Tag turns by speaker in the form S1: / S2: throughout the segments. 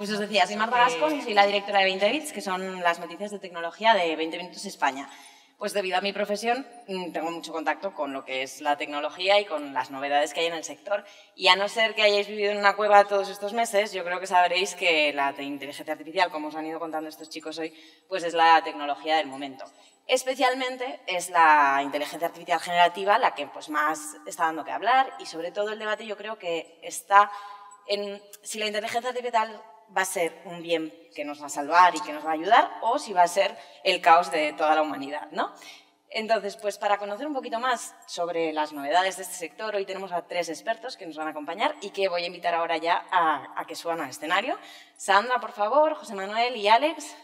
S1: Pues os decía, soy Marta Gascón y soy la directora de 20 Bits, que son las noticias de tecnología de 20 Minutos España. Pues debido a mi profesión tengo mucho contacto con lo que es la tecnología y con las novedades que hay en el sector. Y a no ser que hayáis vivido en una cueva todos estos meses, yo creo que sabréis que la inteligencia artificial, como os han ido contando estos chicos hoy, pues es la tecnología del momento. Especialmente es la inteligencia artificial generativa la que pues, más está dando que hablar y sobre todo el debate yo creo que está en si la inteligencia artificial va a ser un bien que nos va a salvar y que nos va a ayudar o si va a ser el caos de toda la humanidad, ¿no? Entonces, pues para conocer un poquito más sobre las novedades de este sector, hoy tenemos a 3 expertos que nos van a acompañar y que voy a invitar ahora ya a que suban al escenario. Sandra, por favor, José Manuel y Alex.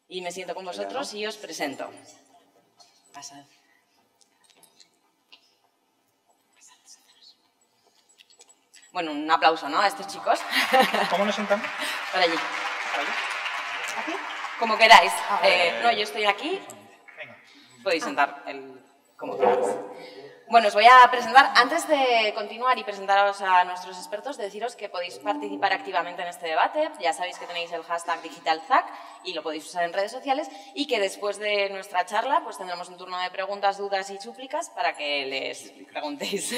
S1: Y me siento con vosotros y os presento. Pasad. Bueno, un aplauso, ¿no?, a estos chicos.
S2: ¿Cómo nos sentamos?
S1: Por allí. ¿Aquí? Como queráis. No, yo estoy aquí.
S2: Venga.
S1: Podéis sentar como queráis. Bueno, os voy a presentar, antes de continuar y presentaros a nuestros expertos, deciros que podéis participar activamente en este debate. Ya sabéis que tenéis el hashtag DigitalZac y lo podéis usar en redes sociales y que después de nuestra charla pues tendremos un turno de preguntas, dudas y súplicas para que les preguntéis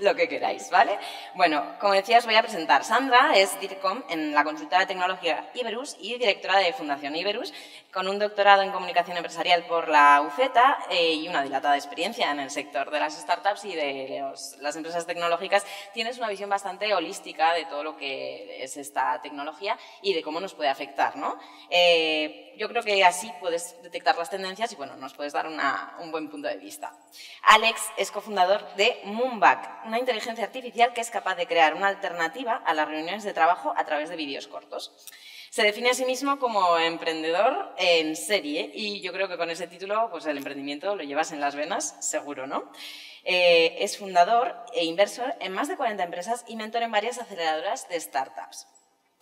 S1: lo que queráis, ¿vale? Bueno, como decía, os voy a presentar. Sandra es DIRCOM en la consultora de tecnología Iberus y directora de Fundación Iberus, con un doctorado en comunicación empresarial por la UZ y una dilatada experiencia en el sector de las startups y de las empresas tecnológicas. Tienes una visión bastante holística de todo lo que es esta tecnología y de cómo nos puede afectar, ¿no? Yo creo que así puedes detectar las tendencias y bueno, nos puedes dar un buen punto de vista. Alex es cofundador de Moonback, una inteligencia artificial que es capaz de crear una alternativa a las reuniones de trabajo a través de vídeos cortos. Se define a sí mismo como emprendedor en serie y yo creo que con ese título pues el emprendimiento lo llevas en las venas, seguro, ¿no? Es fundador e inversor en más de 40 empresas y mentor en varias aceleradoras de startups.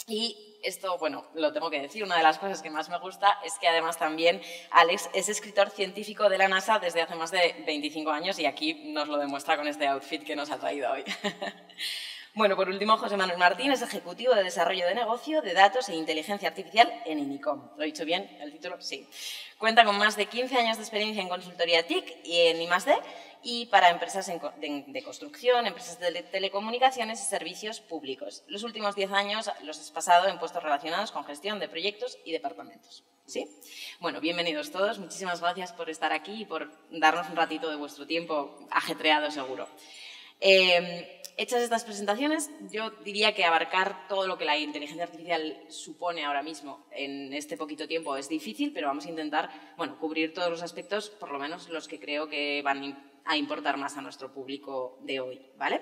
S1: Y esto, bueno, lo tengo que decir, una de las cosas que más me gusta es que además también Alex es escritor científico de la NASA desde hace más de 25 años y aquí nos lo demuestra con este outfit que nos ha traído hoy. Bueno, por último, José Manuel Martín es ejecutivo de desarrollo de negocio de datos e inteligencia artificial en Inicom. ¿Lo he dicho bien el título? Sí. Cuenta con más de 15 años de experiencia en consultoría TIC y en I+D y para empresas de construcción, empresas de telecomunicaciones y servicios públicos. Los últimos 10 años los has pasado en puestos relacionados con gestión de proyectos y departamentos. ¿Sí? Bueno, bienvenidos todos. Muchísimas gracias por estar aquí y por darnos un ratito de vuestro tiempo, ajetreado seguro. Hechas estas presentaciones, yo diría que abarcar todo lo que la inteligencia artificial supone ahora mismo en este poquito tiempo es difícil, pero vamos a intentar, bueno, cubrir todos los aspectos, por lo menos los que creo que van a importar más a nuestro público de hoy, ¿vale?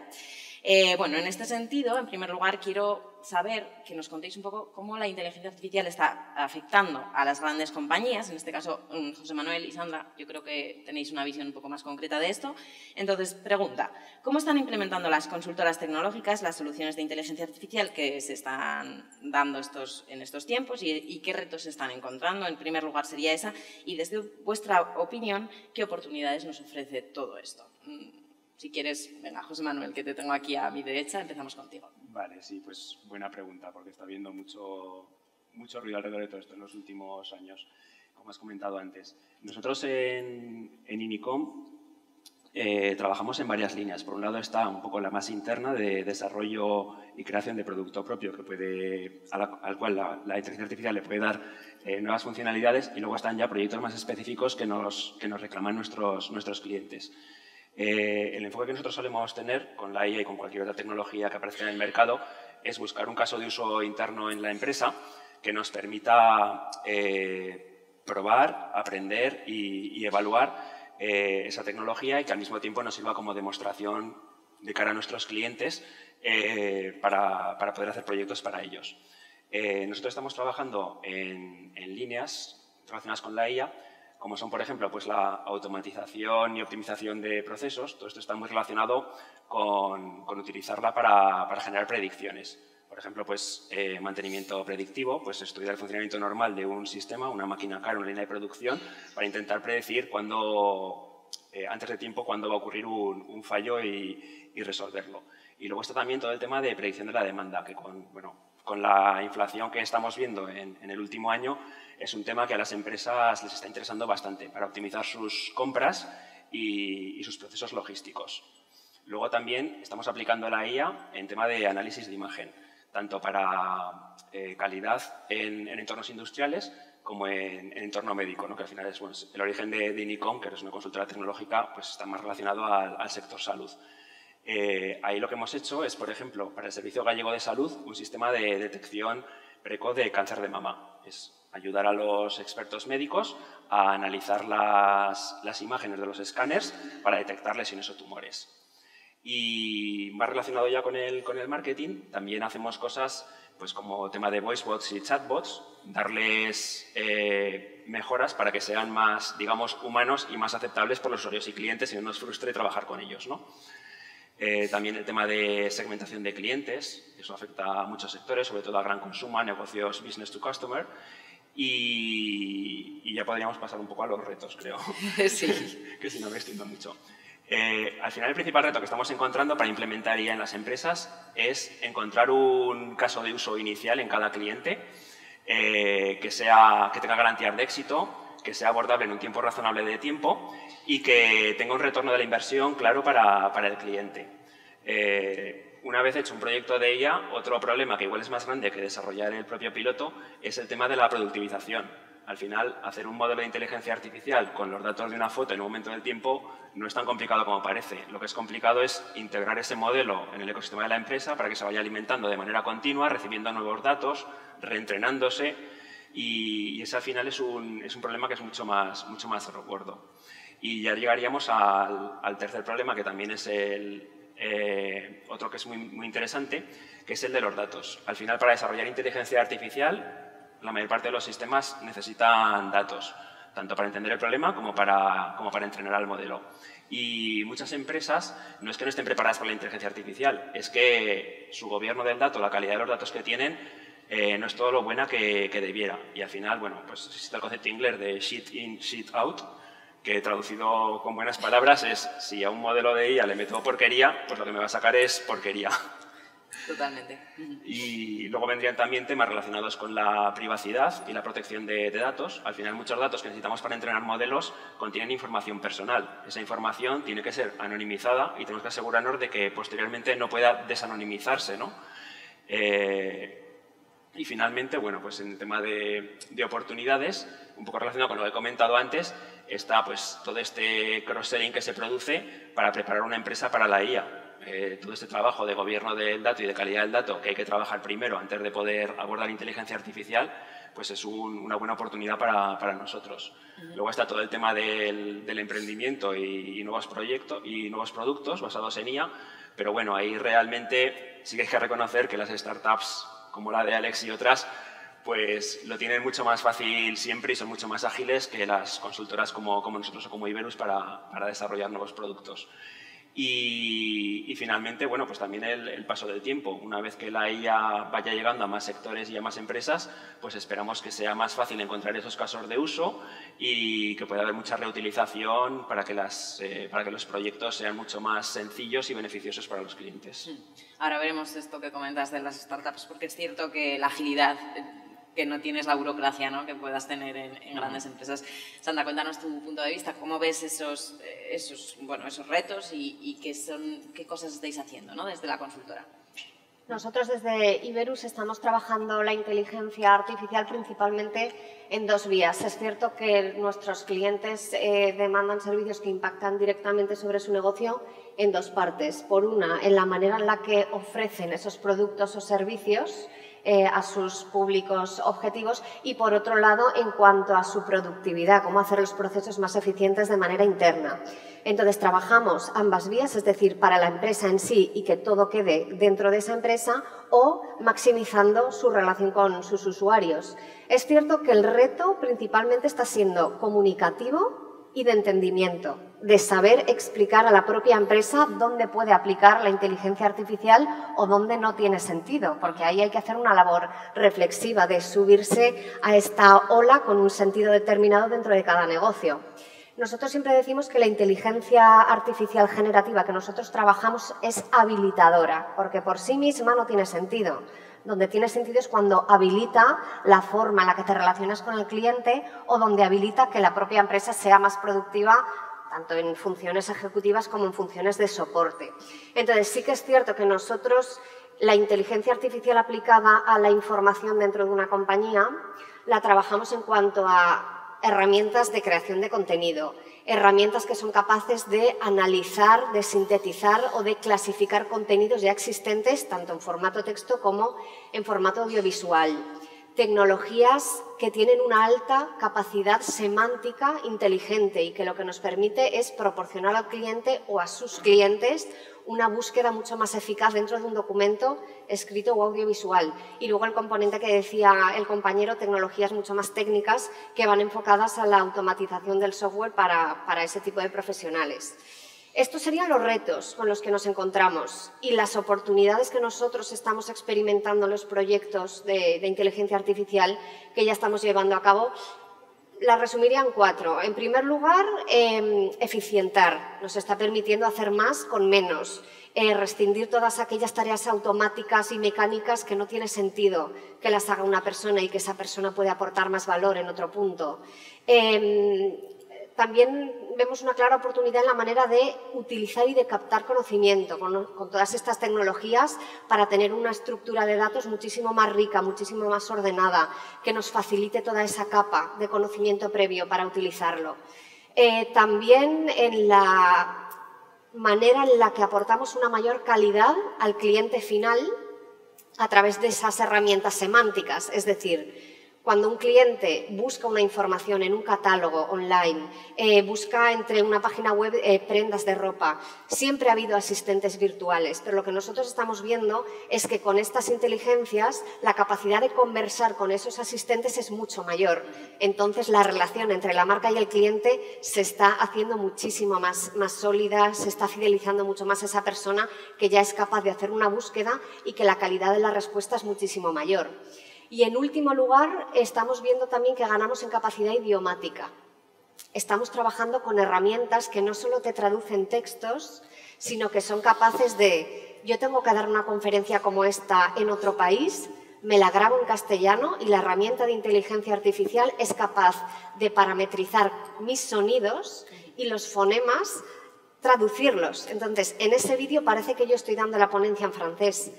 S1: Bueno, en este sentido, en primer lugar, quiero saber que nos contéis un poco cómo la inteligencia artificial está afectando a las grandes compañías. En este caso, José Manuel y Sandra, yo creo que tenéis una visión un poco más concreta de esto. Entonces, pregunta, ¿cómo están implementando las consultoras tecnológicas las soluciones de inteligencia artificial que se están dando en estos tiempos y qué retos se están encontrando? En primer lugar sería esa. Y desde vuestra opinión, ¿qué oportunidades nos ofrece todo esto? Si quieres, venga, José Manuel, que te tengo aquí a mi derecha, empezamos contigo.
S3: Vale, sí, pues buena pregunta, porque está habiendo mucho ruido alrededor de todo esto en los últimos años, como has comentado antes. Nosotros en Inicom trabajamos en varias líneas. Por un lado está un poco la más interna de desarrollo y creación de producto propio, al cual la inteligencia artificial le puede dar nuevas funcionalidades, y luego están ya proyectos más específicos que nos reclaman nuestros clientes. El enfoque que nosotros solemos tener con la IA y con cualquier otra tecnología que aparezca en el mercado es buscar un caso de uso interno en la empresa que nos permita probar, aprender y evaluar esa tecnología y que al mismo tiempo nos sirva como demostración de cara a nuestros clientes para poder hacer proyectos para ellos. Nosotros estamos trabajando en líneas relacionadas con la IA, como son, por ejemplo, pues la automatización y optimización de procesos. Todo esto está muy relacionado con utilizarla para generar predicciones. Por ejemplo, pues, mantenimiento predictivo, pues estudiar el funcionamiento normal de un sistema, una máquina cara, una línea de producción, para intentar predecir antes de tiempo cuándo va a ocurrir un fallo y resolverlo. Y luego está también todo el tema de predicción de la demanda, que con la inflación que estamos viendo en el último año, es un tema que a las empresas les está interesando bastante para optimizar sus compras y sus procesos logísticos. Luego también estamos aplicando la IA en tema de análisis de imagen, tanto para calidad en entornos industriales como en entorno médico, ¿no? Que al final es el origen de Inicom, que es una consultora tecnológica, pues está más relacionado al sector salud. Ahí lo que hemos hecho es, por ejemplo, para el Servicio Gallego de Salud, un sistema de detección precoz de cáncer de mama. Es ayudar a los expertos médicos a analizar las imágenes de los escáneres para detectar lesiones o tumores. Y más relacionado ya con el marketing, también hacemos cosas pues como tema de voicebots y chatbots, darles mejoras para que sean más, digamos, humanos y más aceptables por los usuarios y clientes y no nos frustre trabajar con ellos, ¿no? También el tema de segmentación de clientes, eso afecta a muchos sectores, sobre todo a gran consumo, a negocios business to customer. Y ya podríamos pasar un poco a los retos, creo.
S1: Sí.
S3: Que si no me extiendo mucho. Al final, el principal reto que estamos encontrando para implementar IA en las empresas es encontrar un caso de uso inicial en cada cliente que tenga garantías de éxito, que sea abordable en un tiempo razonable de tiempo y que tenga un retorno de la inversión claro para el cliente. Una vez hecho un proyecto de IA, otro problema que igual es más grande que desarrollar el propio piloto es el tema de la productivización. Al final, hacer un modelo de inteligencia artificial con los datos de una foto en un momento del tiempo no es tan complicado como parece. Lo que es complicado es integrar ese modelo en el ecosistema de la empresa para que se vaya alimentando de manera continua, recibiendo nuevos datos, reentrenándose, y ese al final es un problema que es mucho más gordo. Y ya llegaríamos al tercer problema, que también es otro que es muy interesante, que es el de los datos. Al final, para desarrollar inteligencia artificial, la mayor parte de los sistemas necesitan datos, tanto para entender el problema como para entrenar al modelo. Y muchas empresas no es que no estén preparadas para la inteligencia artificial, es que su gobierno del dato, la calidad de los datos que tienen, no es todo lo buena que debiera. Y al final, bueno, pues existe el concepto inglés de shit in, shit out, que traducido con buenas palabras es: si a un modelo de IA le meto porquería, pues lo que me va a sacar es porquería.
S1: Totalmente.
S3: Y luego vendrían también temas relacionados con la privacidad y la protección de datos. Al final, muchos datos que necesitamos para entrenar modelos contienen información personal. Esa información tiene que ser anonimizada y tenemos que asegurarnos de que posteriormente no pueda desanonimizarse, ¿no? Y finalmente, bueno, pues en el tema de oportunidades, un poco relacionado con lo que he comentado antes, está pues todo este cross-selling que se produce para preparar una empresa para la IA. Todo este trabajo de gobierno del dato y de calidad del dato que hay que trabajar primero antes de poder abordar inteligencia artificial, pues es una buena oportunidad para nosotros. Luego está todo el tema del emprendimiento y nuevos proyectos y nuevos productos basados en IA, pero bueno, ahí realmente sí que hay que reconocer que las startups como la de Alex y otras, pues lo tienen mucho más fácil siempre y son mucho más ágiles que las consultoras como nosotros o como Iberus para desarrollar nuevos productos. Y finalmente, bueno, pues también el paso del tiempo. Una vez que la IA vaya llegando a más sectores y a más empresas, pues esperamos que sea más fácil encontrar esos casos de uso y que pueda haber mucha reutilización para que los proyectos sean mucho más sencillos y beneficiosos para los clientes.
S1: Ahora veremos esto que comentas de las startups, porque es cierto que la agilidad, que no tienes la burocracia, ¿no?, que puedas tener en grandes empresas. Sandra, cuéntanos tu punto de vista, ¿cómo ves esos retos y qué cosas estáis haciendo, ¿no?, desde la consultora?
S4: Nosotros desde Iberus estamos trabajando la inteligencia artificial principalmente en dos vías. Es cierto que nuestros clientes demandan servicios que impactan directamente sobre su negocio en dos partes. Por una, en la manera en la que ofrecen esos productos o servicios a sus públicos objetivos, y por otro lado en cuanto a su productividad, cómo hacer los procesos más eficientes de manera interna. Entonces trabajamos ambas vías, es decir, para la empresa en sí y que todo quede dentro de esa empresa, o maximizando su relación con sus usuarios. Es cierto que el reto principalmente está siendo comunicativo y de entendimiento, de saber explicar a la propia empresa dónde puede aplicar la inteligencia artificial o dónde no tiene sentido, porque ahí hay que hacer una labor reflexiva de subirse a esta ola con un sentido determinado dentro de cada negocio. Nosotros siempre decimos que la inteligencia artificial generativa que nosotros trabajamos es habilitadora, porque por sí misma no tiene sentido. Donde tiene sentido es cuando habilita la forma en la que te relacionas con el cliente o donde habilita que la propia empresa sea más productiva tanto en funciones ejecutivas como en funciones de soporte. Entonces, sí que es cierto que nosotros la inteligencia artificial aplicada a la información dentro de una compañía la trabajamos en cuanto a herramientas de creación de contenido, herramientas que son capaces de analizar, de sintetizar o de clasificar contenidos ya existentes, tanto en formato texto como en formato audiovisual. Tecnologías que tienen una alta capacidad semántica inteligente y que lo que nos permite es proporcionar al cliente o a sus clientes una búsqueda mucho más eficaz dentro de un documento escrito o audiovisual. Y luego el componente que decía el compañero, tecnologías mucho más técnicas que van enfocadas a la automatización del software para ese tipo de profesionales. Estos serían los retos con los que nos encontramos y las oportunidades que nosotros estamos experimentando en los proyectos de inteligencia artificial que ya estamos llevando a cabo. Las resumiría en 4. En primer lugar, eficientar. Nos está permitiendo hacer más con menos. Rescindir todas aquellas tareas automáticas y mecánicas que no tiene sentido que las haga una persona y que esa persona puede aportar más valor en otro punto. También vemos una clara oportunidad en la manera de utilizar y de captar conocimiento con todas estas tecnologías para tener una estructura de datos muchísimo más rica, muchísimo más ordenada, que nos facilite toda esa capa de conocimiento previo para utilizarlo. También en la manera en la que aportamos una mayor calidad al cliente final a través de esas herramientas semánticas, es decir, cuando un cliente busca una información en un catálogo online, busca entre una página web prendas de ropa, siempre ha habido asistentes virtuales, pero lo que nosotros estamos viendo es que con estas inteligencias la capacidad de conversar con esos asistentes es mucho mayor. Entonces la relación entre la marca y el cliente se está haciendo muchísimo más sólida, se está fidelizando mucho más a esa persona que ya es capaz de hacer una búsqueda y que la calidad de la respuesta es muchísimo mayor. Y en último lugar, estamos viendo también que ganamos en capacidad idiomática. Estamos trabajando con herramientas que no solo te traducen textos, sino que son capaces de, yo tengo que dar una conferencia como esta en otro país, me la grabo en castellano y la herramienta de inteligencia artificial es capaz de parametrizar mis sonidos y los fonemas, traducirlos. Entonces, en ese vídeo parece que yo estoy dando la ponencia en francés.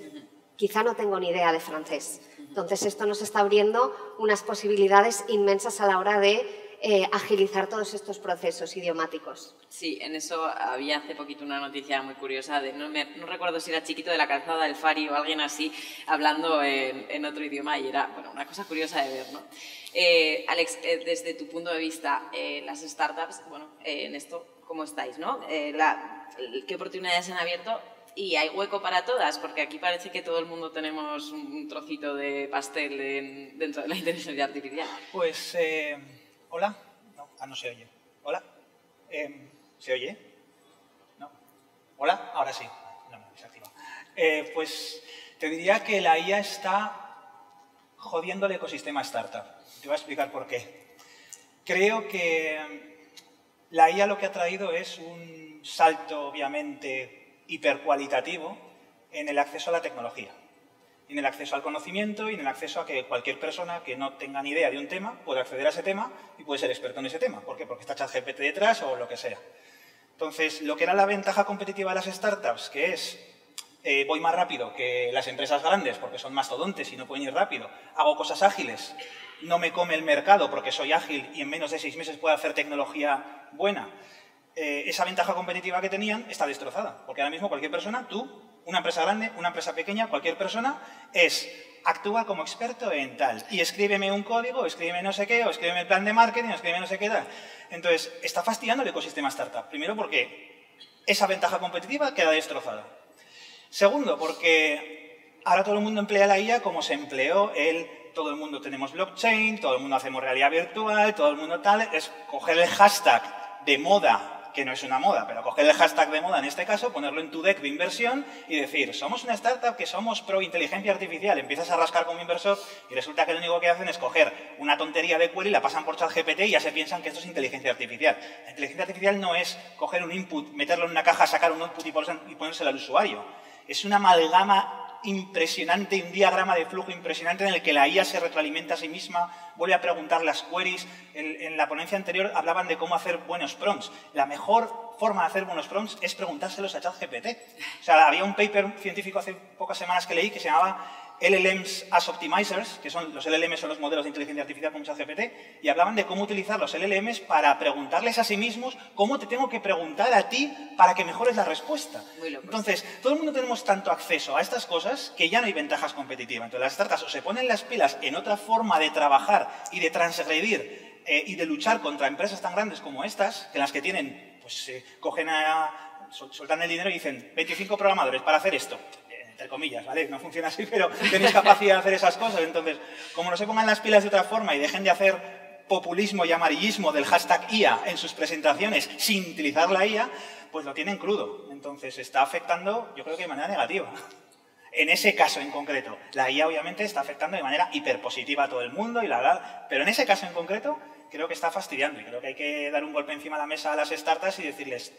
S4: Quizá no tengo ni idea de francés. Entonces, esto nos está abriendo unas posibilidades inmensas a la hora de agilizar todos estos procesos idiomáticos.
S1: Sí, en eso había hace poquito una noticia muy curiosa, no recuerdo si era Chiquito de la Calzada del Fari o alguien así, hablando en otro idioma y era una cosa curiosa de ver, ¿no? Alex, desde tu punto de vista, las startups, en esto, ¿cómo estáis, no? ¿Qué oportunidades han abierto? Y hay hueco para todas, porque aquí parece que todo el mundo tenemos un trocito de pastel dentro de la inteligencia artificial.
S2: Pues, ¿hola? No se oye. ¿Hola? ¿Se oye? ¿No? ¿Hola? Ahora sí. No, se activa. Pues te diría que la IA está jodiendo el ecosistema startup. Te voy a explicar por qué. Creo que la IA lo que ha traído es un salto, obviamente, hipercualitativo en el acceso a la tecnología, en el acceso al conocimiento y en el acceso a que cualquier persona que no tenga ni idea de un tema pueda acceder a ese tema y puede ser experto en ese tema. ¿Por qué? Porque está ChatGPT detrás o lo que sea. Entonces, lo que era la ventaja competitiva de las startups, que es voy más rápido que las empresas grandes porque son mastodontes y no pueden ir rápido, hago cosas ágiles, no me come el mercado porque soy ágil y en menos de 6 meses puedo hacer tecnología buena. Esa ventaja competitiva que tenían está destrozada, porque ahora mismo cualquier persona, tú, una empresa grande, una empresa pequeña, cualquier persona, actúa como experto en tal, y escríbeme un código, escríbeme no sé qué, o escríbeme el plan de marketing, o escríbeme no sé qué tal. Entonces, está fastidiando el ecosistema startup. Primero, porque esa ventaja competitiva queda destrozada. Segundo, porque ahora todo el mundo emplea la IA como se empleó todo el mundo tenemos blockchain, todo el mundo hacemos realidad virtual, todo el mundo tal, es coger el hashtag de moda, que no es una moda, pero coger el hashtag de moda en este caso, ponerlo en tu deck de inversión y decir, somos una startup que somos pro inteligencia artificial. Empiezas a rascar como inversor y resulta que lo único que hacen es coger una tontería de query y la pasan por ChatGPT y ya se piensan que esto es inteligencia artificial. La inteligencia artificial no es coger un input, meterlo en una caja, sacar un output y ponérselo al usuario. Es una amalgama impresionante, un diagrama de flujo impresionante en el que la IA se retroalimenta a sí misma, vuelve a preguntar las queries. En la ponencia anterior hablaban de cómo hacer buenos prompts. La mejor forma de hacer buenos prompts es preguntárselos a ChatGPT. O sea, había un paper científico hace pocas semanas que leí que se llamaba LLMs as Optimizers, que son los LLMs son los modelos de inteligencia artificial con ChatGPT, y hablaban de cómo utilizar los LLMs para preguntarles a sí mismos cómo te tengo que preguntar a ti para que mejores la respuesta. Entonces, todo el mundo tenemos tanto acceso a estas cosas que ya no hay ventajas competitivas. Entonces, las startups o se ponen las pilas en otra forma de trabajar y de transgredir y de luchar contra empresas tan grandes como estas, que las que tienen, pues sueltan el dinero y dicen 25 programadores para hacer esto. Entre comillas, ¿vale? No funciona así, pero tenéis capacidad de hacer esas cosas. Entonces, como no se pongan las pilas de otra forma y dejen de hacer populismo y amarillismo del hashtag IA en sus presentaciones sin utilizar la IA, pues lo tienen crudo. Entonces, está afectando, yo creo que de manera negativa. En ese caso en concreto, la IA obviamente está afectando de manera hiperpositiva a todo el mundo, pero en ese caso en concreto creo que está fastidiando y creo que hay que dar un golpe encima de la mesa a las startups y decirles: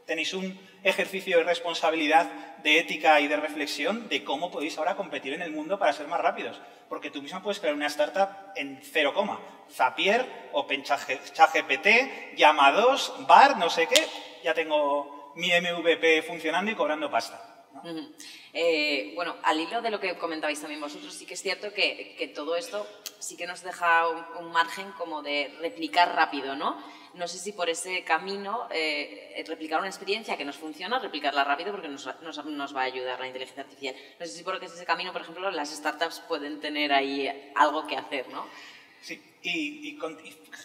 S2: tenéis un ejercicio de responsabilidad, de ética y de reflexión de cómo podéis ahora competir en el mundo para ser más rápidos. Porque tú mismo puedes crear una startup en 0, Zapier, OpenChatGPT, Llama 2, Bar, no sé qué, ya tengo mi MVP funcionando y cobrando pasta, ¿no?
S1: Bueno, al hilo de lo que comentabais también vosotros, sí que es cierto que todo esto sí que nos deja un margen como de replicar rápido, ¿no? No sé si por ese camino, replicar una experiencia que nos funciona, replicarla rápido porque nos va a ayudar la inteligencia artificial. No sé si por ese camino, por ejemplo, las startups pueden tener ahí algo que hacer, ¿no?
S2: Sí, y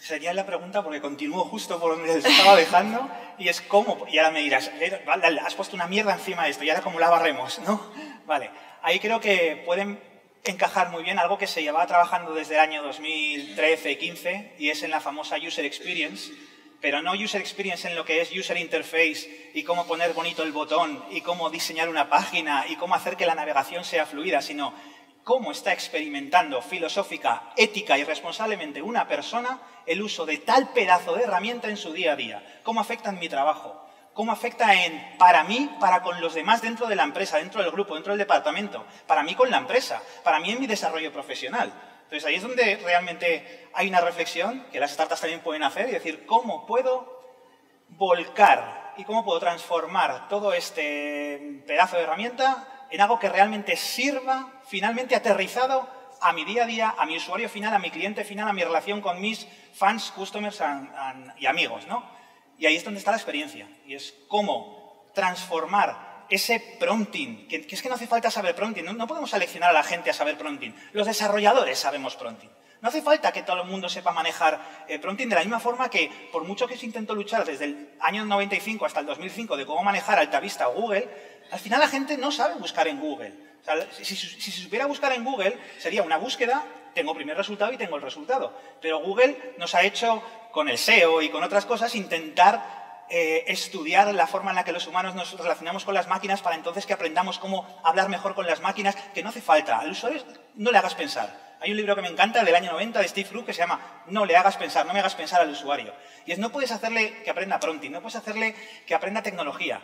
S2: sería la pregunta porque continúo justo por donde estaba dejando y es cómo, y ahora me dirás, vale, has puesto una mierda encima de esto y ahora cómo la barremos, ¿no? Vale, ahí creo que pueden encajar muy bien algo que se llevaba trabajando desde el año 2013-15 y es en la famosa User Experience, pero no User Experience en lo que es User Interface y cómo poner bonito el botón y cómo diseñar una página y cómo hacer que la navegación sea fluida, sino cómo está experimentando filosófica, ética y responsablemente una persona el uso de tal pedazo de herramienta en su día a día, cómo afecta en mi trabajo, cómo afecta para mí, para con los demás dentro de la empresa, dentro del grupo, dentro del departamento, para mí con la empresa, para mí en mi desarrollo profesional. Entonces ahí es donde realmente hay una reflexión que las startups también pueden hacer y decir cómo puedo volcar y cómo puedo transformar todo este pedazo de herramienta en algo que realmente sirva, finalmente aterrizado a mi día a día, a mi usuario final, a mi cliente final, a mi relación con mis fans, customers y amigos, ¿no? Y ahí es donde está la experiencia. Y es cómo transformar ese prompting, que es que no hace falta saber prompting, no podemos seleccionar a la gente a saber prompting. Los desarrolladores sabemos prompting. No hace falta que todo el mundo sepa manejar prompting de la misma forma que, por mucho que se intentó luchar desde el año 95 hasta el 2005 de cómo manejar Altavista o Google, al final la gente no sabe buscar en Google. O sea, si se supiera buscar en Google, sería una búsqueda, tengo primer resultado y tengo el resultado. Pero Google nos ha hecho, con el SEO y con otras cosas, intentar estudiar la forma en la que los humanos nos relacionamos con las máquinas para entonces que aprendamos cómo hablar mejor con las máquinas, que no hace falta. Al usuario no le hagas pensar. Hay un libro que me encanta del año 90 de Steve Rook que se llama No le hagas pensar, no me hagas pensar al usuario. Y es no puedes hacerle que aprenda prompting, no puedes hacerle que aprenda tecnología.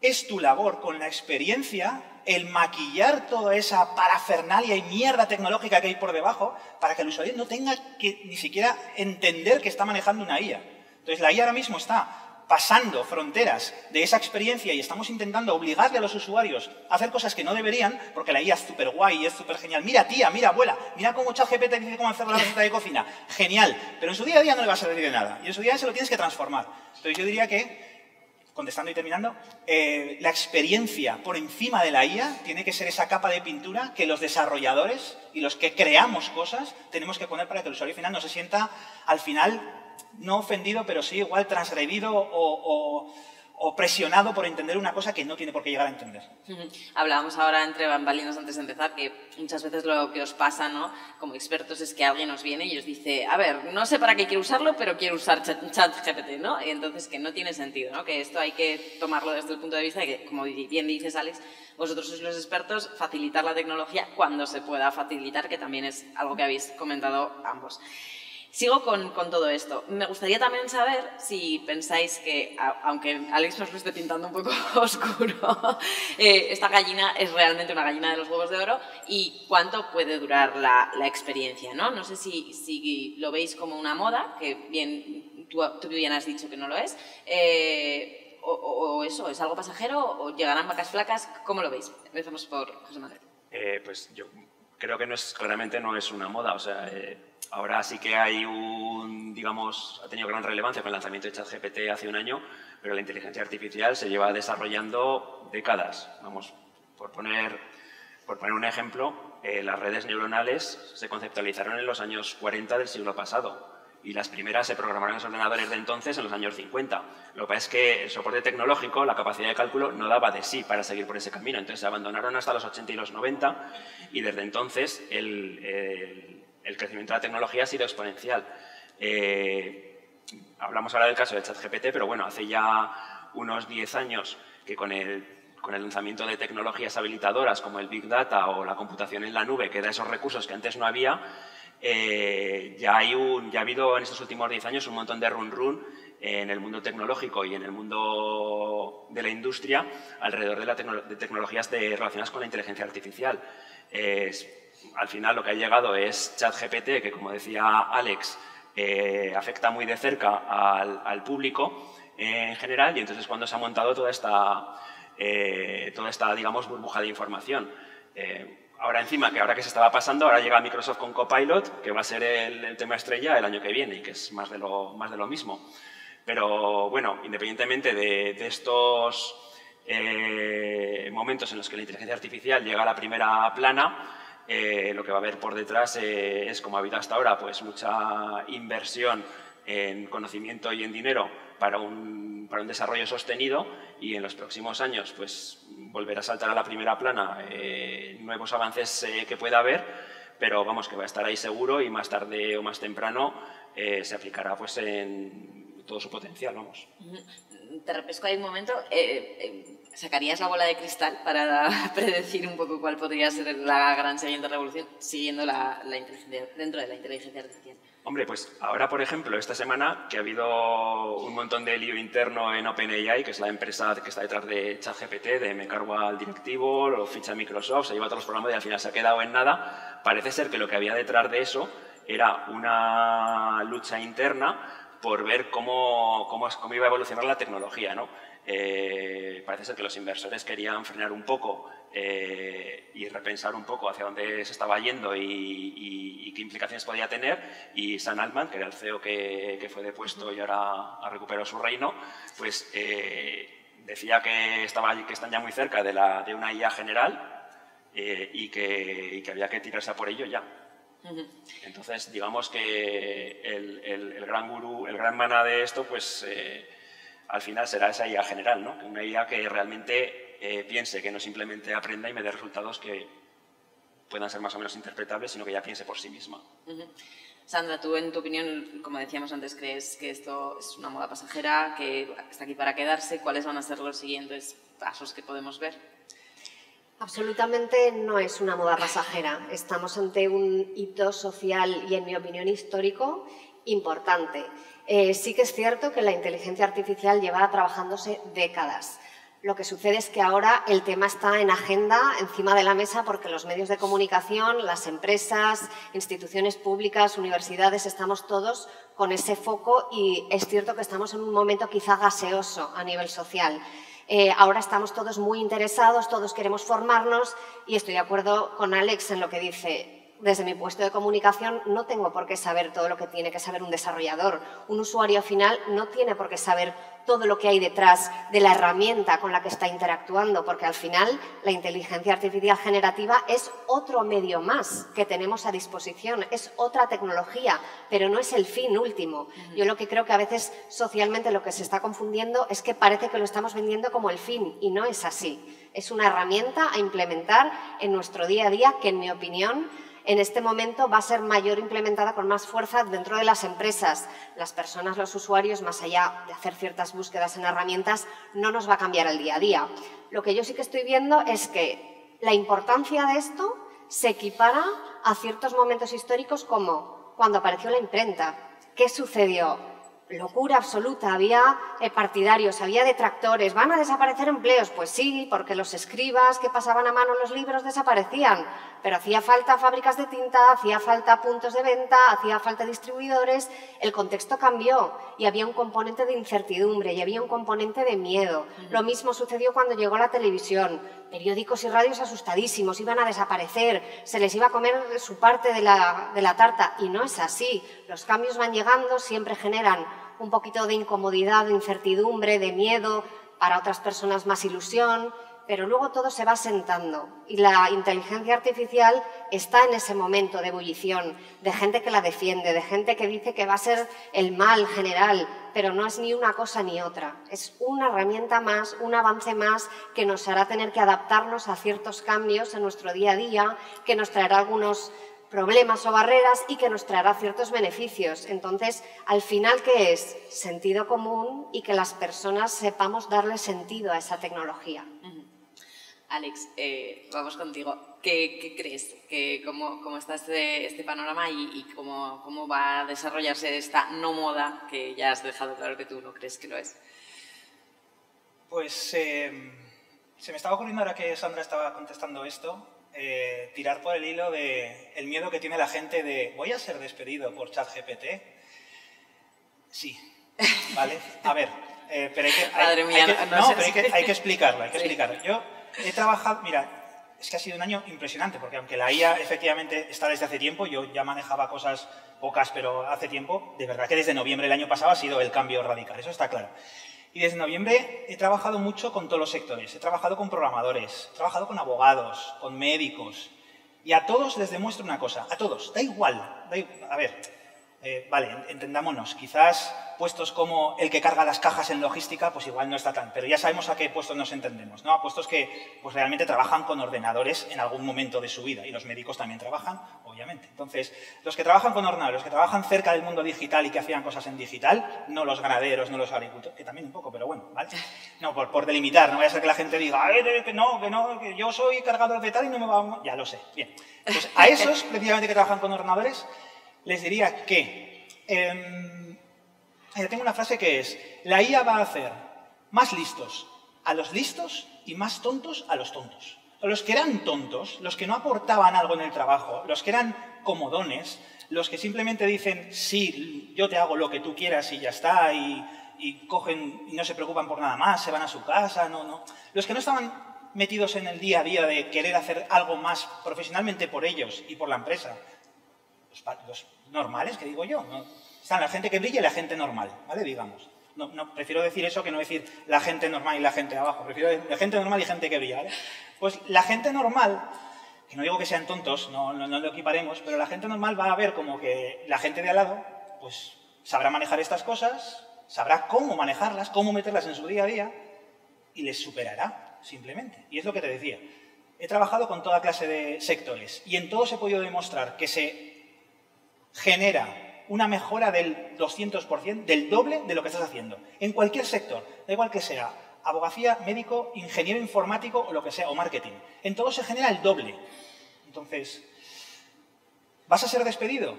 S2: Es tu labor con la experiencia el maquillar toda esa parafernalia y mierda tecnológica que hay por debajo para que el usuario no tenga que ni siquiera entender que está manejando una IA. Entonces la IA ahora mismo está pasando fronteras de esa experiencia y estamos intentando obligarle a los usuarios a hacer cosas que no deberían, porque la IA es súper guay y es súper genial. Mira, tía, mira, abuela, mira cómo ChatGPT dice cómo hacer la receta de cocina. Genial, pero en su día a día no le va a servir de nada. Y en su día a día se lo tienes que transformar. Entonces yo diría que, contestando y terminando, la experiencia por encima de la IA tiene que ser esa capa de pintura que los desarrolladores y los que creamos cosas tenemos que poner para que el usuario final no se sienta, al final, no ofendido, pero sí igual transgredido o presionado por entender una cosa que no tiene por qué llegar a entender.
S1: Hablábamos ahora entre bambalinas antes de empezar que muchas veces lo que os pasa, ¿no?, como expertos es que alguien os viene y os dice, a ver, no sé para qué quiero usarlo, pero quiero usar ChatGPT, ¿no? Y entonces que no tiene sentido, ¿no? Que esto hay que tomarlo desde el punto de vista de que, como bien dices, Alex, vosotros sois los expertos, facilitar la tecnología cuando se pueda facilitar, que también es algo que habéis comentado ambos. Sigo con todo esto. Me gustaría también saber si pensáis que, aunque Alex nos lo esté pintando un poco oscuro, esta gallina es realmente una gallina de los huevos de oro y cuánto puede durar la experiencia, ¿no? No sé si lo veis como una moda, que bien, tú bien has dicho que no lo es, o eso, ¿es algo pasajero o llegarán vacas flacas? ¿Cómo lo veis? Empezamos por José Manuel.
S3: Pues yo creo que claramente no es una moda, o sea, ahora sí que hay digamos, ha tenido gran relevancia con el lanzamiento de ChatGPT hace un año, pero la inteligencia artificial se lleva desarrollando décadas. Vamos, por poner un ejemplo, las redes neuronales se conceptualizaron en los años 40 del siglo pasado y las primeras se programaron en los ordenadores de entonces en los años 50. Lo que pasa es que el soporte tecnológico, la capacidad de cálculo, no daba de sí para seguir por ese camino. Entonces se abandonaron hasta los 80 y los 90 y desde entonces el crecimiento de la tecnología ha sido exponencial. Hablamos ahora del caso de ChatGPT, pero bueno, hace ya unos 10 años que con el lanzamiento de tecnologías habilitadoras como el Big Data o la computación en la nube, que da esos recursos que antes no había, ya ha habido en estos últimos 10 años un montón de run en el mundo tecnológico y en el mundo de la industria alrededor de tecnologías relacionadas con la inteligencia artificial. Al final lo que ha llegado es ChatGPT, que como decía Alex, afecta muy de cerca al público en general, y entonces cuando se ha montado toda esta digamos, burbuja de información. Ahora encima, que ahora que se estaba pasando, ahora llega Microsoft con Copilot, que va a ser el tema estrella el año que viene y que es más de lo mismo. Pero bueno, independientemente de estos momentos en los que la inteligencia artificial llega a la primera plana, lo que va a haber por detrás es, como ha habido hasta ahora, pues mucha inversión en conocimiento y en dinero para un desarrollo sostenido, y en los próximos años pues volverá a saltar a la primera plana nuevos avances que pueda haber, pero vamos, que va a estar ahí seguro y más tarde o más temprano se aplicará pues en todo su potencial, vamos.
S1: Te repesco ahí un momento. ¿Sacarías la bola de cristal para predecir un poco cuál podría ser la gran siguiente revolución siguiendo la inteligencia, dentro de la inteligencia artificial?
S3: Hombre, pues ahora, por ejemplo, esta semana que ha habido un montón de lío interno en OpenAI, que es la empresa que está detrás de ChatGPT, de me cargo al directivo, lo ficha Microsoft, se lleva todos los programas y al final se ha quedado en nada. Parece ser que lo que había detrás de eso era una lucha interna por ver cómo iba a evolucionar la tecnología, ¿no? Parece ser que los inversores querían frenar un poco y repensar un poco hacia dónde se estaba yendo y qué implicaciones podía tener, y Sam Altman, que era el CEO que fue depuesto y ahora ha recuperado su reino, pues decía que están ya muy cerca de una IA general y que había que tirarse a por ello ya. Entonces, digamos que el gran gurú, el gran maná de esto, pues al final será esa IA general, ¿no? Una IA que realmente piense, que no simplemente aprenda y me dé resultados que puedan ser más o menos interpretables, sino que ya piense por sí misma.
S1: Sandra, tú, en tu opinión, como decíamos antes, ¿crees que esto es una moda pasajera, que está aquí para quedarse? ¿Cuáles van a ser los siguientes pasos que podemos ver?
S4: Absolutamente no es una moda pasajera. Estamos ante un hito social y, en mi opinión, histórico importante. Sí que es cierto que la inteligencia artificial lleva trabajándose décadas. Lo que sucede es que ahora el tema está en agenda, encima de la mesa, porque los medios de comunicación, las empresas, instituciones públicas, universidades, estamos todos con ese foco, y es cierto que estamos en un momento quizá gaseoso a nivel social. Ahora estamos todos muy interesados, todos queremos formarnos, y estoy de acuerdo con Alex en lo que dice. Desde mi puesto de comunicación no tengo por qué saber todo lo que tiene que saber un desarrollador. Un usuario final no tiene por qué saber todo lo que hay detrás de la herramienta con la que está interactuando, porque al final la inteligencia artificial generativa es otro medio más que tenemos a disposición, es otra tecnología, pero no es el fin último. Yo lo que creo que a veces socialmente lo que se está confundiendo es que parece que lo estamos vendiendo como el fin, y no es así. Es una herramienta a implementar en nuestro día a día que, en mi opinión, en este momento va a ser mayor implementada con más fuerza dentro de las empresas. Las personas, los usuarios, más allá de hacer ciertas búsquedas en herramientas, no nos va a cambiar el día a día. Lo que yo sí que estoy viendo es que la importancia de esto se equipara a ciertos momentos históricos como cuando apareció la imprenta. ¿Qué sucedió? Locura absoluta, había partidarios, había detractores. ¿Van a desaparecer empleos? Pues sí, porque los escribas que pasaban a mano los libros desaparecían, pero hacía falta fábricas de tinta, hacía falta puntos de venta, hacía falta distribuidores. El contexto cambió y había un componente de incertidumbre y había un componente de miedo. Lo mismo sucedió cuando llegó la televisión. Periódicos y radios asustadísimos, iban a desaparecer, se les iba a comer su parte de la tarta, y no es así. Los cambios van llegando, siempre generan un poquito de incomodidad, de incertidumbre, de miedo, para otras personas más ilusión, pero luego todo se va sentando y la inteligencia artificial está en ese momento de ebullición, de gente que la defiende, de gente que dice que va a ser el mal general, pero no es ni una cosa ni otra. Es una herramienta más, un avance más que nos hará tener que adaptarnos a ciertos cambios en nuestro día a día, que nos traerá algunos problemas o barreras y que nos traerá ciertos beneficios. Entonces, al final, ¿qué es? Sentido común y que las personas sepamos darle sentido a esa tecnología.
S1: Alex, vamos contigo. ¿Qué crees? ¿Cómo está este panorama y cómo va a desarrollarse esta no moda que ya has dejado claro que tú no crees que lo es?
S2: Pues se me estaba ocurriendo ahora que Sandra estaba contestando esto, tirar por el hilo de el miedo que tiene la gente de ¿voy a ser despedido por ChatGPT? Sí, ¿vale? A ver, pero hay que explicarlo, Yo he trabajado, mira, es que ha sido un año impresionante, porque aunque la IA efectivamente está desde hace tiempo, yo ya manejaba cosas pocas, pero hace tiempo, de verdad que desde noviembre del año pasado ha sido el cambio radical, eso está claro. Y desde noviembre he trabajado mucho con todos los sectores, he trabajado con programadores, he trabajado con abogados, con médicos, y a todos les demuestro una cosa, a todos, da igual, a ver, vale, entendámonos, quizás puestos como el que carga las cajas en logística, pues igual no está tan, pero ya sabemos a qué puestos nos entendemos, ¿no? A puestos que pues realmente trabajan con ordenadores en algún momento de su vida, y los médicos también trabajan, obviamente. Entonces, los que trabajan con ordenadores, los que trabajan cerca del mundo digital y que hacían cosas en digital, no los ganaderos, no los agricultores, que también un poco, pero bueno, ¿vale? No, por delimitar, no vaya a ser que la gente diga, que yo soy cargador de tal y no me va a... Ya lo sé, bien. Pues a esos, precisamente, que trabajan con ordenadores, les diría que... tengo una frase que es, la IA va a hacer más listos a los listos y más tontos a los tontos. Los que eran tontos, los que no aportaban algo en el trabajo, los que eran comodones, los que simplemente dicen, sí, yo te hago lo que tú quieras y ya está, y cogen y no se preocupan por nada más, se van a su casa, no. Los que no estaban metidos en el día a día de querer hacer algo más profesionalmente por ellos y por la empresa, los normales, que digo yo, ¿no? Están la gente que brilla y la gente normal, ¿vale? Digamos. No, prefiero decir eso que no decir la gente normal y la gente de abajo. Prefiero decir la gente normal y gente que brilla, ¿vale? Pues la gente normal, que no digo que sean tontos, no lo equiparemos, pero la gente normal va a ver como que la gente de al lado, pues sabrá manejar estas cosas, sabrá cómo manejarlas, cómo meterlas en su día a día y les superará, simplemente. Y es lo que te decía. He trabajado con toda clase de sectores y en todos he podido demostrar que se genera una mejora del 200%, del doble de lo que estás haciendo. En cualquier sector, da igual que sea abogacía, médico, ingeniero informático o lo que sea, o marketing. En todo se genera el doble. Entonces, ¿vas a ser despedido?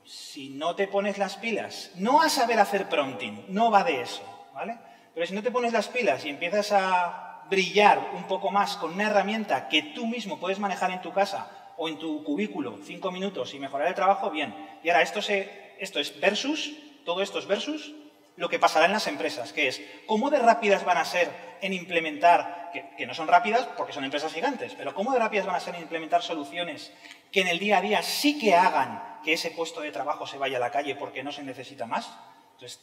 S2: Si no te pones las pilas, no a saber hacer prompting, no va de eso, ¿vale? Pero si no te pones las pilas y empiezas a brillar un poco más con una herramienta que tú mismo puedes manejar en tu casa o en tu cubículo 5 minutos y mejorar el trabajo, bien. Y ahora esto es versus, todo esto es versus lo que pasará en las empresas, que es cómo de rápidas van a ser en implementar, que no son rápidas porque son empresas gigantes, pero cómo de rápidas van a ser en implementar soluciones que en el día a día sí que hagan que ese puesto de trabajo se vaya a la calle porque no se necesita más. Entonces,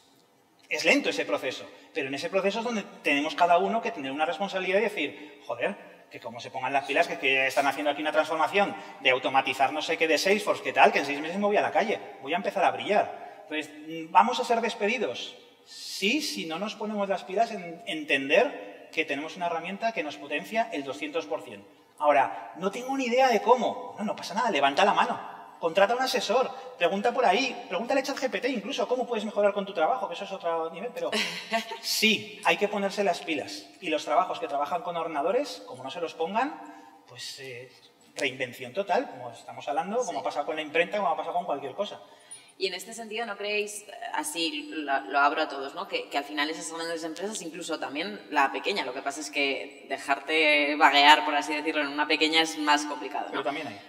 S2: es lento ese proceso, pero en ese proceso es donde tenemos cada uno que tener una responsabilidad y decir, joder, que como se pongan las pilas, que están haciendo aquí una transformación de automatizar no sé qué de Salesforce, que tal, que en 6 meses me voy a la calle, voy a empezar a brillar. Entonces, ¿vamos a ser despedidos? Sí, si no nos ponemos las pilas en entender que tenemos una herramienta que nos potencia el 200%. Ahora, no tengo ni idea de cómo. No pasa nada, levanta la mano. Contrata a un asesor, pregunta por ahí, pregúntale a ChatGPT incluso cómo puedes mejorar con tu trabajo, que eso es otro nivel, pero sí, hay que ponerse las pilas. Y los trabajos que trabajan con ordenadores, como no se los pongan, pues reinvención total, como estamos hablando, como ha pasado con la imprenta, como ha pasado con cualquier cosa.
S1: Y en este sentido, ¿no creéis, así lo abro a todos, ¿no? que al final esas grandes empresas, incluso también la pequeña, lo que pasa es que dejarte vaguear, por así decirlo, en una pequeña es más complicado, ¿no?
S2: Pero también hay.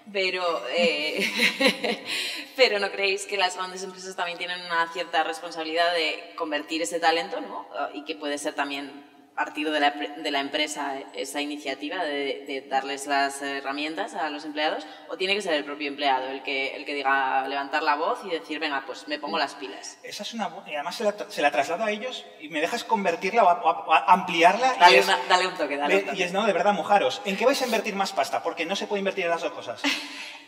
S1: Pero ¿no creéis que las grandes empresas también tienen una cierta responsabilidad de convertir ese talento, ¿no? Y que puede ser también partir de la empresa esa iniciativa de darles las herramientas a los empleados, o tiene que ser el propio empleado el que diga, levantar la voz y decir, venga, pues me pongo las pilas?
S2: Esa es una... Y además se la traslado a ellos y me dejas convertirla o ampliarla.
S1: Dale un toque, dale un toque.
S2: Y es, no, de verdad, mojaros. ¿En qué vais a invertir más pasta? Porque no se puede invertir en las dos cosas.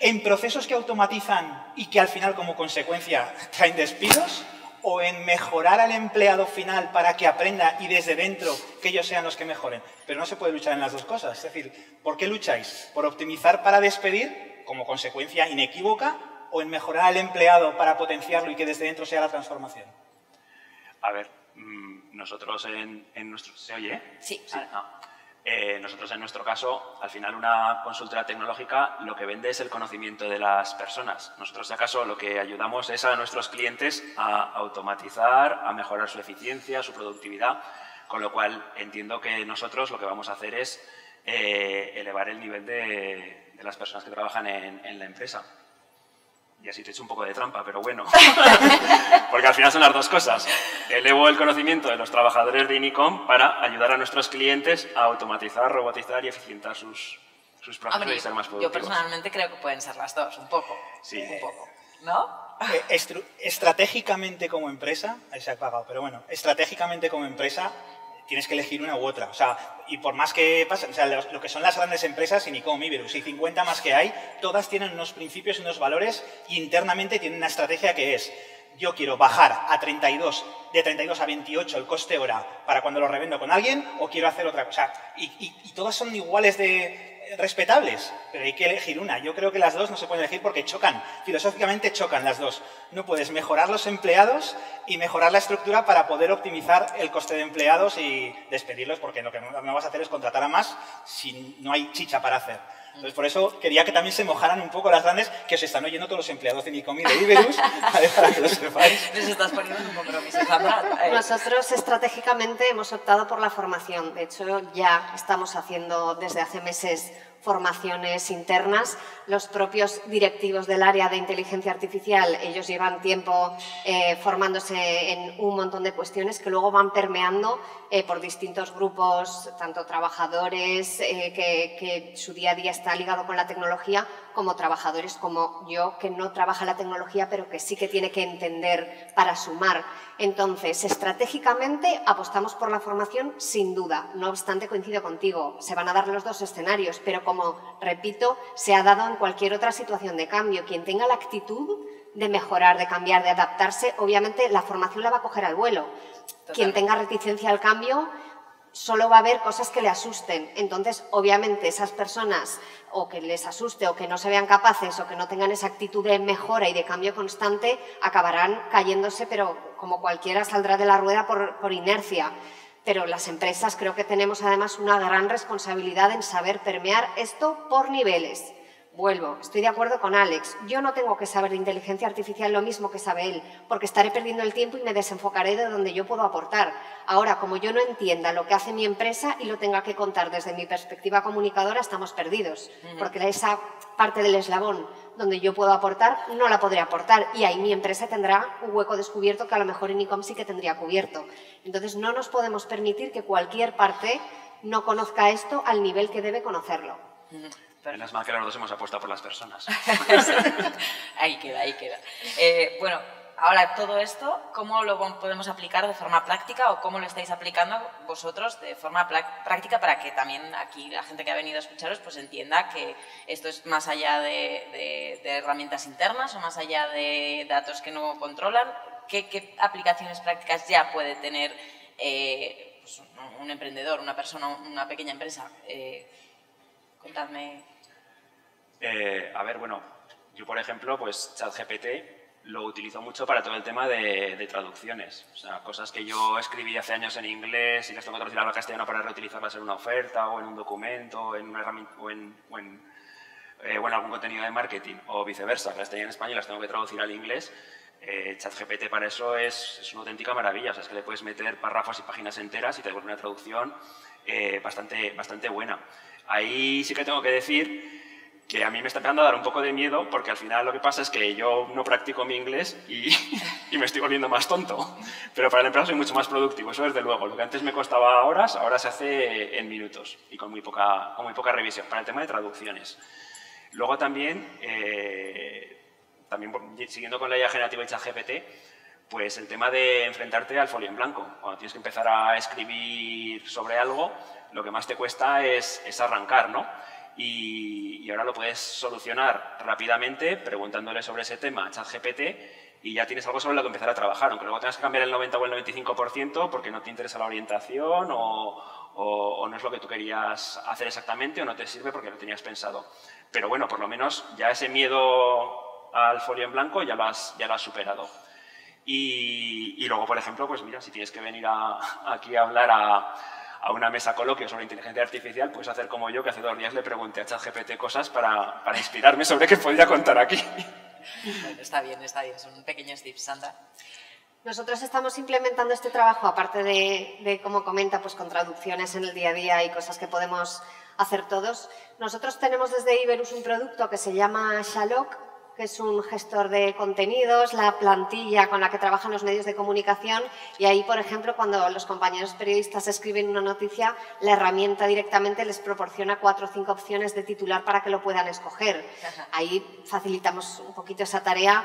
S2: ¿En procesos que automatizan y que al final, como consecuencia, traen despidos? ¿O en mejorar al empleado final para que aprenda y desde dentro que ellos sean los que mejoren? Pero no se puede luchar en las dos cosas. Es decir, ¿por qué lucháis? ¿Por optimizar para despedir, como consecuencia inequívoca, o en mejorar al empleado para potenciarlo y que desde dentro sea la transformación?
S3: A ver, nosotros en nuestro... ¿Se oye?
S1: Sí.
S3: Nosotros en nuestro caso, al final una consultora tecnológica lo que vende es el conocimiento de las personas. Nosotros, si acaso, lo que ayudamos es a nuestros clientes a automatizar, a mejorar su eficiencia, su productividad, con lo cual entiendo que nosotros lo que vamos a hacer es elevar el nivel de las personas que trabajan en la empresa. Y así te he hecho un poco de trampa, pero bueno. Porque al final son las dos cosas. Elevo el conocimiento de los trabajadores de Inicom para ayudar a nuestros clientes a automatizar, robotizar y eficientar sus procesos y ser más productivos.
S1: Yo personalmente creo que pueden ser las dos, un poco.
S3: Sí.
S1: Un poco. ¿No?
S2: Estratégicamente como empresa, ahí se ha apagado, pero bueno, estratégicamente como empresa tienes que elegir una u otra. O sea, y por más que pase, o sea, lo que son las grandes empresas, Inicom, Iberus y 50 más que hay, todas tienen unos principios y unos valores y internamente tienen una estrategia que es: yo quiero bajar a 32, de 32 a 28 el coste hora para cuando lo revendo con alguien, o quiero hacer otra cosa. Y todas son iguales de respetables, pero hay que elegir una. Yo creo que las dos no se pueden elegir porque chocan, filosóficamente chocan las dos. No puedes mejorar los empleados y mejorar la estructura para poder optimizar el coste de empleados y despedirlos, porque lo que no vas a hacer es contratar a más si no hay chicha para hacer. Entonces, por eso quería que también se mojaran un poco las grandes, que os están oyendo todos los empleados de Inicom y de Iberus, para que lo sepáis.
S1: Les estás poniendo un compromiso, Sandra.
S4: Nosotros estratégicamente hemos optado por la formación. De hecho, ya estamos haciendo desde hace meses formaciones internas. Los propios directivos del área de inteligencia artificial, ellos llevan tiempo formándose en un montón de cuestiones que luego van permeando por distintos grupos, tanto trabajadores que su día a día está ligado con la tecnología, como trabajadores como yo, que no trabaja la tecnología, pero que sí que tiene que entender para sumar. Entonces, estratégicamente apostamos por la formación sin duda. No obstante, coincido contigo, se van a dar los dos escenarios, pero como repito, se ha dado en cualquier otra situación de cambio. Quien tenga la actitud de mejorar, de cambiar, de adaptarse, obviamente la formación la va a coger al vuelo. Totalmente. Quien tenga reticencia al cambio, solo va a haber cosas que le asusten. Entonces, obviamente, esas personas o que les asuste o que no se vean capaces o que no tengan esa actitud de mejora y de cambio constante, acabarán cayéndose, pero como cualquiera saldrá de la rueda por inercia. Pero las empresas creo que tenemos además una gran responsabilidad en saber permear esto por niveles. Vuelvo, estoy de acuerdo con Alex. Yo no tengo que saber de inteligencia artificial lo mismo que sabe él, porque estaré perdiendo el tiempo y me desenfocaré de donde yo puedo aportar. Ahora, como yo no entienda lo que hace mi empresa y lo tenga que contar desde mi perspectiva comunicadora, estamos perdidos, porque esa parte del eslabón donde yo puedo aportar, no la podré aportar, y ahí mi empresa tendrá un hueco descubierto que a lo mejor Inicom sí que tendría cubierto. Entonces, no nos podemos permitir que cualquier parte no conozca esto al nivel que debe conocerlo.
S3: Menos mal que los dos hemos apostado por las personas.
S1: Ahí queda, ahí queda. Bueno, ahora todo esto, ¿cómo lo podemos aplicar de forma práctica o cómo lo estáis aplicando vosotros de forma práctica para que también aquí la gente que ha venido a escucharos pues entienda que esto es más allá de herramientas internas o más allá de datos que no controlan? ¿Qué aplicaciones prácticas ya puede tener pues un emprendedor, una persona, una pequeña empresa? Contadme.
S3: A ver, bueno, yo por ejemplo, pues ChatGPT lo utilizo mucho para todo el tema de traducciones. O sea, cosas que yo escribí hace años en inglés y las tengo que traducir al castellano para reutilizarlas en una oferta o en un documento o en una herramienta o en algún contenido de marketing o viceversa, que las tenía en español y las tengo que traducir al inglés. ChatGPT para eso es una auténtica maravilla. O sea, es que le puedes meter párrafos y páginas enteras y te devuelve una traducción bastante buena. Ahí sí que tengo que decir que a mí me está empezando a dar un poco de miedo, porque al final lo que pasa es que yo no practico mi inglés y me estoy volviendo más tonto. Pero para la empresa soy mucho más productivo, eso desde luego. Lo que antes me costaba horas, ahora se hace en minutos y con muy poca revisión, para el tema de traducciones. Luego también siguiendo con la IA generativa de ChatGPT, pues el tema de enfrentarte al folio en blanco. Cuando tienes que empezar a escribir sobre algo, lo que más te cuesta es arrancar, ¿no? Y ahora lo puedes solucionar rápidamente preguntándole sobre ese tema a ChatGPT y ya tienes algo sobre lo que empezar a trabajar, aunque luego tengas que cambiar el 90 o el 95% porque no te interesa la orientación o no es lo que tú querías hacer exactamente o no te sirve porque lo tenías pensado. Pero bueno, por lo menos ya ese miedo al folio en blanco ya lo has superado. Y luego, por ejemplo, pues mira, si tienes que venir aquí a hablar a una mesa coloquio sobre inteligencia artificial, puedes hacer como yo, que hace 2 días le pregunté a ChatGPT cosas para inspirarme sobre qué podría contar aquí.
S1: Bueno, está bien, son pequeños tips, Sandra.
S4: Nosotros estamos implementando este trabajo, aparte de como comenta, pues con traducciones en el día a día y cosas que podemos hacer todos. Nosotros tenemos desde Iberus un producto que se llama Shalok, que es un gestor de contenidos, la plantilla con la que trabajan los medios de comunicación y ahí, por ejemplo, cuando los compañeros periodistas escriben una noticia, la herramienta directamente les proporciona 4 o 5 opciones de titular para que lo puedan escoger. Ahí facilitamos un poquito esa tarea.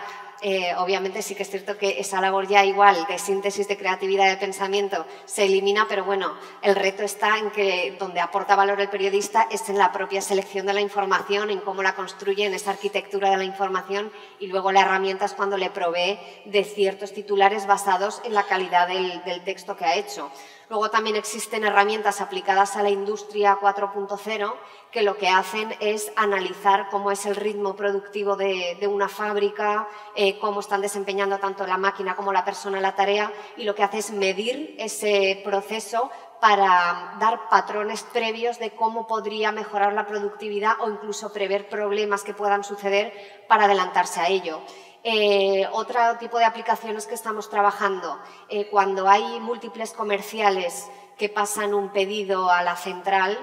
S4: Obviamente sí que es cierto que esa labor ya igual de síntesis, de creatividad, de pensamiento se elimina, pero bueno, el reto está en que donde aporta valor el periodista es en la propia selección de la información, en cómo la construye, en esa arquitectura de la información y luego la herramienta es cuando le provee de ciertos titulares basados en la calidad del texto que ha hecho. Luego también existen herramientas aplicadas a la industria 4.0 que lo que hacen es analizar cómo es el ritmo productivo de una fábrica, cómo están desempeñando tanto la máquina como la persona la tarea y lo que hace es medir ese proceso para dar patrones previos de cómo podría mejorar la productividad o incluso prever problemas que puedan suceder para adelantarse a ello. Otro tipo de aplicaciones que estamos trabajando, cuando hay múltiples comerciales que pasan un pedido a la central,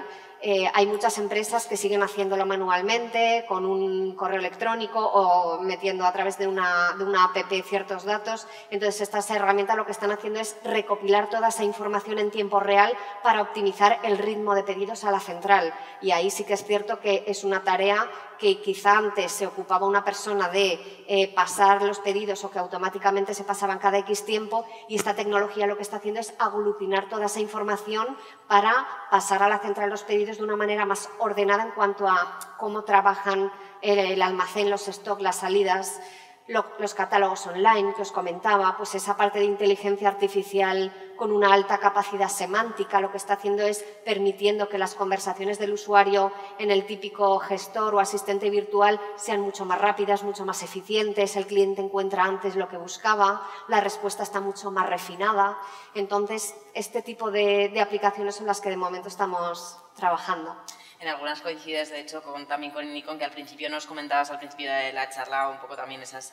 S4: hay muchas empresas que siguen haciéndolo manualmente, con un correo electrónico o metiendo a través de una app ciertos datos. Entonces, estas herramientas lo que están haciendo es recopilar toda esa información en tiempo real para optimizar el ritmo de pedidos a la central. Y ahí sí que es cierto que es una tarea que quizá antes se ocupaba una persona de pasar los pedidos o que automáticamente se pasaban cada X tiempo y esta tecnología lo que está haciendo es aglutinar toda esa información para pasar a la central los pedidos de una manera más ordenada en cuanto a cómo trabajan el almacén, los stocks, las salidas, los catálogos online que os comentaba, pues esa parte de inteligencia artificial con una alta capacidad semántica lo que está haciendo es permitiendo que las conversaciones del usuario en el típico gestor o asistente virtual sean mucho más rápidas, mucho más eficientes, el cliente encuentra antes lo que buscaba, la respuesta está mucho más refinada. Entonces, este tipo de aplicaciones son las que de momento estamos trabajando.
S1: En algunas coincides, de hecho, también con Nikon, que al principio nos comentabas al principio de la charla un poco también esas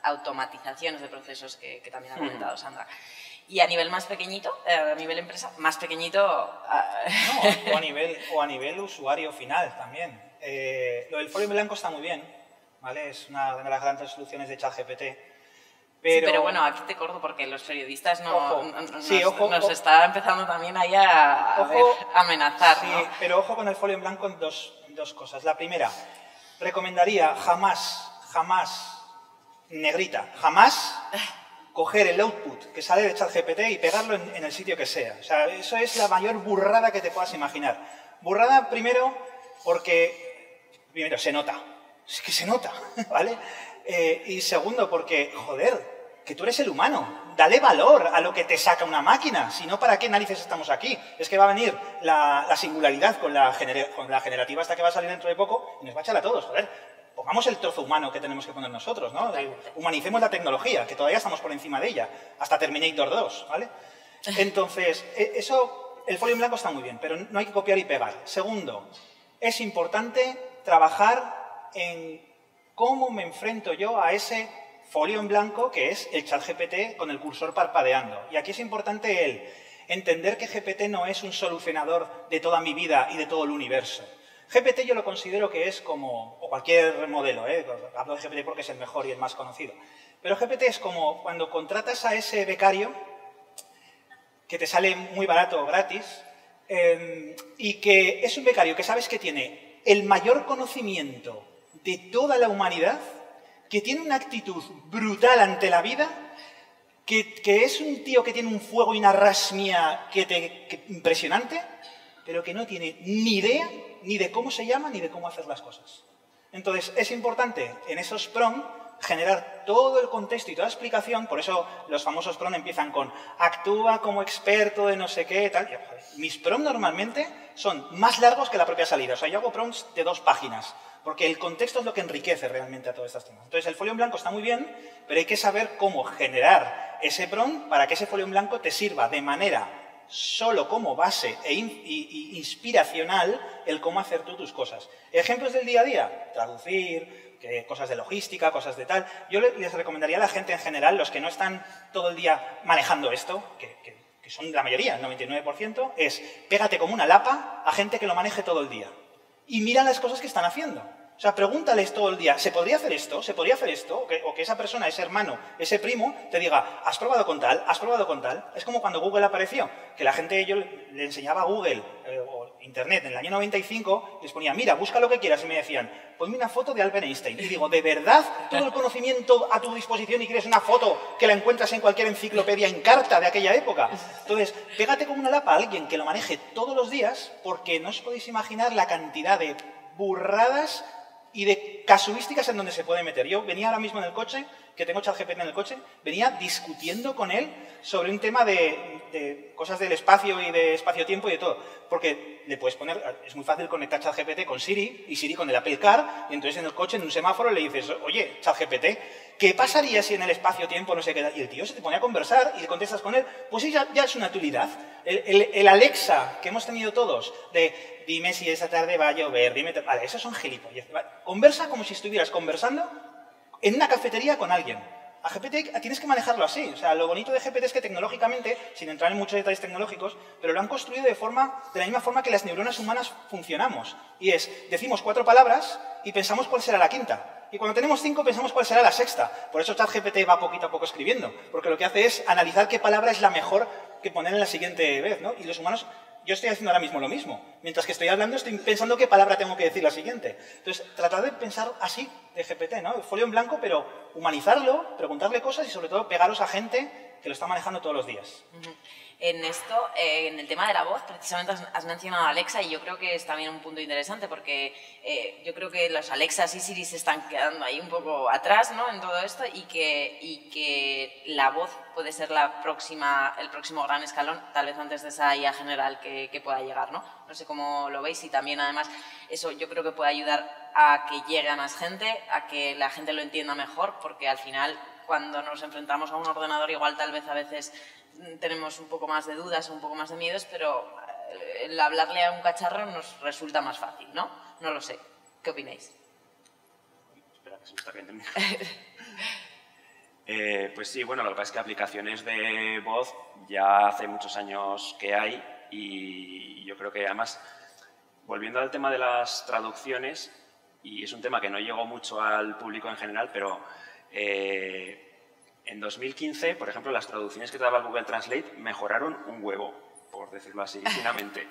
S1: automatizaciones de procesos que también ha comentado Sandra. Y a nivel más pequeñito, a nivel empresa, más pequeñito...
S2: No, o a nivel usuario final también. Lo del folio en blanco está muy bien, ¿vale? Es una de las grandes soluciones de ChatGPT.
S1: Pero bueno, aquí te corto porque los periodistas nos está empezando también ahí a amenazar.
S2: Sí,
S1: ¿no?
S2: pero ojo con el folio en blanco en dos cosas. La primera, recomendaría jamás, negrita, jamás coger el output que sale de ChatGPT y pegarlo en el sitio que sea. O sea, eso es la mayor burrada que te puedas imaginar. Burrada primero porque, se nota. Es que se nota, ¿vale? Y segundo porque, joder, que tú eres el humano. Dale valor a lo que te saca una máquina. Si no, ¿para qué narices estamos aquí? Es que va a venir la singularidad con la generativa hasta que va a salir dentro de poco y nos va a echar a todos, joder. Pongamos el trozo humano que tenemos que poner nosotros, ¿no? Humanicemos la tecnología, que todavía estamos por encima de ella, hasta Terminator 2, ¿vale? Entonces, eso, el folio en blanco está muy bien, pero no hay que copiar y pegar. Segundo, es importante trabajar en cómo me enfrento yo a ese folio en blanco que es el ChatGPT con el cursor parpadeando. Y aquí es importante el entender que GPT no es un solucionador de toda mi vida y de todo el universo. GPT yo lo considero que es como, o cualquier modelo, hablo de GPT porque es el mejor y el más conocido, pero GPT es como cuando contratas a ese becario que te sale muy barato o gratis y que es un becario que sabes que tiene el mayor conocimiento de toda la humanidad, que tiene una actitud brutal ante la vida, que es un tío que tiene un fuego y una rasmia impresionante, pero que no tiene ni idea ni de cómo se llama ni de cómo hacer las cosas. Entonces, es importante en esos prompts generar todo el contexto y toda la explicación, por eso los famosos prompts empiezan con actúa como experto de no sé qué, tal. Mis prompts normalmente son más largos que la propia salida, o sea, yo hago prompts de 2 páginas, porque el contexto es lo que enriquece realmente a todas estas temas. Entonces, el folio en blanco está muy bien, pero hay que saber cómo generar ese prompt para que ese folio en blanco te sirva de manera solo como base e inspiracional el cómo hacer tú tus cosas. Ejemplos del día a día, traducir, cosas de logística, cosas de tal. Yo les recomendaría a la gente en general, los que no están todo el día manejando esto, que son la mayoría, el 99%, es pégate como una lapa a gente que lo maneje todo el día. Y mira las cosas que están haciendo. O sea, pregúntales todo el día, ¿se podría hacer esto? ¿Se podría hacer esto? O que esa persona, ese hermano, ese primo, te diga, ¿has probado con tal? ¿Has probado con tal? Es como cuando Google apareció, que la gente, yo le enseñaba a Google o Internet en el año 95, les ponía, mira, busca lo que quieras, y me decían, ponme una foto de Albert Einstein. Y digo, ¿de verdad todo el conocimiento a tu disposición y quieres una foto que la encuentras en cualquier enciclopedia en carta de aquella época? Entonces, pégate como una lapa a alguien que lo maneje todos los días, porque no os podéis imaginar la cantidad de burradas y de casuísticas en donde se puede meter. Yo venía ahora mismo en el coche, que tengo ChatGPT en el coche, venía discutiendo con él sobre un tema de cosas del espacio y de espacio-tiempo y de todo. Porque le puedes poner, es muy fácil conectar ChatGPT con Siri y Siri con el Apple Car, y entonces en el coche, en un semáforo, le dices, oye, ChatGPT, ¿qué pasaría si en el espacio-tiempo no sé qué? Y el tío se te pone a conversar y le contestas con él. Pues ya es una utilidad. El Alexa que hemos tenido todos, de dime si esa tarde va a llover, dime... Vale, esos son gilipollas. Conversa como si estuvieras conversando en una cafetería con alguien. A GPT tienes que manejarlo así. O sea, lo bonito de GPT es que tecnológicamente, sin entrar en muchos detalles tecnológicos, pero lo han construido de la misma forma que las neuronas humanas funcionamos. Y es, decimos 4 palabras y pensamos cuál será la quinta. Y cuando tenemos 5 pensamos cuál será la sexta. Por eso ChatGPT va poquito a poco escribiendo. Porque lo que hace es analizar qué palabra es la mejor que poner en la siguiente vez, ¿no? Y los humanos... Yo estoy haciendo ahora mismo lo mismo. Mientras que estoy hablando, estoy pensando qué palabra tengo que decir la siguiente. Entonces, tratar de pensar así de GPT, ¿no? Folio en blanco, pero humanizarlo, preguntarle cosas y, sobre todo, pegaros a gente que lo está manejando todos los días.
S1: En esto, en el tema de la voz, precisamente has mencionado a Alexa y yo creo que es también un punto interesante porque yo creo que los Alexas y Siri se están quedando ahí un poco atrás, ¿no? En todo esto y que la voz puede ser el próximo gran escalón, tal vez antes de esa IA general que pueda llegar, ¿no? No sé cómo lo veis y también además eso yo creo que puede ayudar a que llegue a más gente, a que la gente lo entienda mejor porque al final cuando nos enfrentamos a un ordenador igual tal vez a veces tenemos un poco más de dudas o un poco más de miedos, pero el hablarle a un cacharro nos resulta más fácil, ¿no? No lo sé. ¿Qué opináis?
S3: Espera, que se me está viendo el micro. Pues sí, bueno, lo que pasa es que aplicaciones de voz ya hace muchos años que hay y yo creo que además, volviendo al tema de las traducciones, y es un tema que no llegó mucho al público en general, pero en 2015, por ejemplo, las traducciones que te daba el Google Translate mejoraron un huevo, por decirlo así, finamente.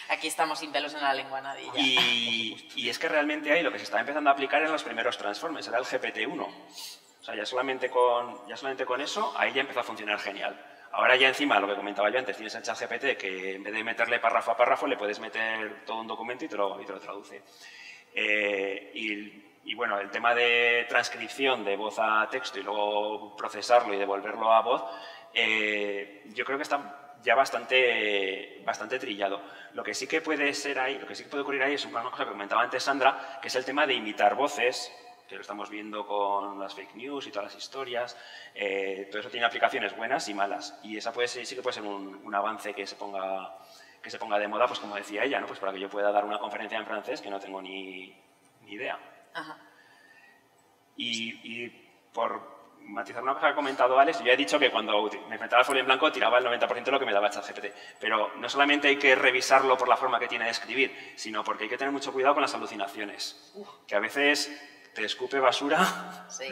S1: Aquí estamos sin pelos en la lengua, nadie.
S3: Y es que realmente ahí lo que se estaba empezando a aplicar en los primeros transformes, era el GPT-1. O sea, ya solamente con eso, ahí ya empezó a funcionar genial. Ahora ya encima, lo que comentaba yo antes, tienes el ChatGPT que en vez de meterle párrafo a párrafo, le puedes meter todo un documento y te lo traduce. Y bueno, el tema de transcripción de voz a texto y luego procesarlo y devolverlo a voz, yo creo que está ya bastante trillado. Lo que sí que puede ser ahí, lo que sí que puede ocurrir ahí es una cosa que comentaba antes Sandra, que es el tema de imitar voces, que lo estamos viendo con las fake news y todas las historias. Todo eso tiene aplicaciones buenas y malas. Y esa sí que puede ser un avance que se ponga de moda, pues como decía ella, ¿no? Pues para que yo pueda dar una conferencia en francés que no tengo ni idea.
S1: Ajá.
S3: Y por matizar una cosa que ha comentado Alex, yo he dicho que cuando me enfrentaba al folio en blanco tiraba el 90% de lo que me daba ChatGPT, pero no solamente hay que revisarlo por la forma que tiene de escribir, sino porque hay que tener mucho cuidado con las alucinaciones, que a veces te escupe basura
S1: Sí.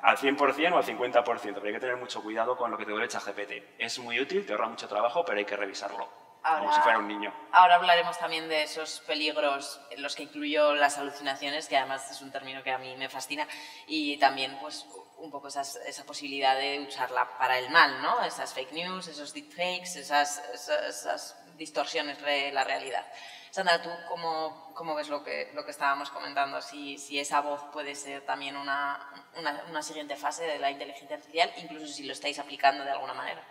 S3: al 100% o al 50%, pero hay que tener mucho cuidado con lo que te devuelve ChatGPT. Es muy útil, te ahorra mucho trabajo, pero hay que revisarlo, como si fuera un niño.
S1: Ahora hablaremos también de esos peligros en los que incluyo las alucinaciones, que además es un término que a mí me fascina, y también pues un poco esa posibilidad de usarla para el mal, ¿no? Esas fake news, esos deepfakes, esas distorsiones de la realidad. Sandra, ¿tú cómo ves lo que estábamos comentando? Si esa voz puede ser también una siguiente fase de la inteligencia artificial, incluso si lo estáis aplicando de alguna manera.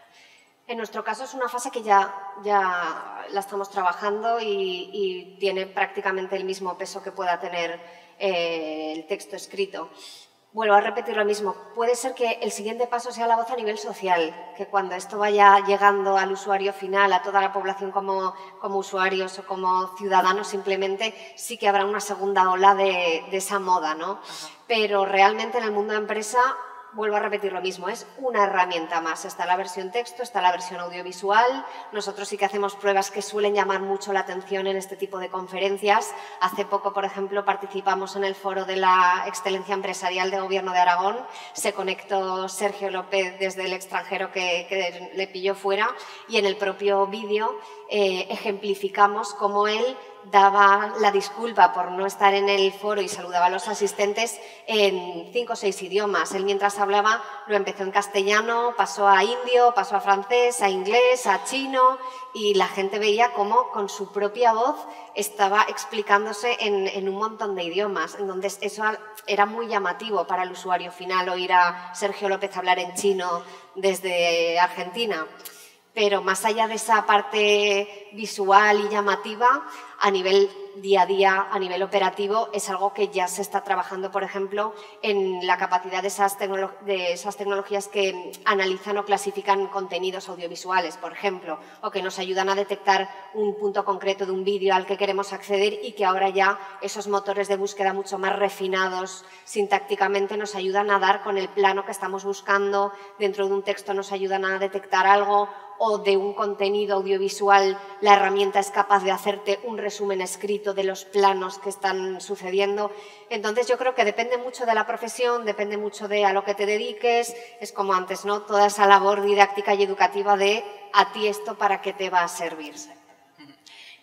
S4: En nuestro caso es una fase que ya la estamos trabajando y tiene prácticamente el mismo peso que pueda tener el texto escrito. Vuelvo a repetir lo mismo, puede ser que el siguiente paso sea la voz a nivel social, que cuando esto vaya llegando al usuario final, a toda la población como usuarios o como ciudadanos simplemente, sí que habrá una segunda ola de esa moda, ¿no?
S1: Ajá.
S4: Pero realmente en el mundo de empresa, vuelvo a repetir lo mismo, es una herramienta más. Está la versión texto, está la versión audiovisual. Nosotros sí que hacemos pruebas que suelen llamar mucho la atención en este tipo de conferencias. Hace poco, por ejemplo, participamos en el foro de la excelencia empresarial de Gobierno de Aragón. Se conectó Sergio López desde el extranjero que le pilló fuera y en el propio vídeo ejemplificamos cómo él daba la disculpa por no estar en el foro y saludaba a los asistentes en 5 o 6 idiomas. Él mientras hablaba lo empezó en castellano, pasó a indio, pasó a francés, a inglés, a chino y la gente veía cómo con su propia voz estaba explicándose en un montón de idiomas. Entonces eso era muy llamativo para el usuario final, oír a Sergio López hablar en chino desde Argentina. Pero más allá de esa parte visual y llamativa, a nivel día a día, a nivel operativo, es algo que ya se está trabajando, por ejemplo, en la capacidad de esas tecnologías que analizan o clasifican contenidos audiovisuales, por ejemplo, o que nos ayudan a detectar un punto concreto de un vídeo al que queremos acceder y que ahora ya esos motores de búsqueda mucho más refinados sintácticamente nos ayudan a dar con el plano que estamos buscando, dentro de un texto nos ayudan a detectar algo o de un contenido audiovisual la herramienta es capaz de hacerte un resumen escrito de los planos que están sucediendo. Entonces yo creo que depende mucho de la profesión, depende mucho de a lo que te dediques, es como antes, ¿no? Toda esa labor didáctica y educativa de a ti esto para qué te va a servir.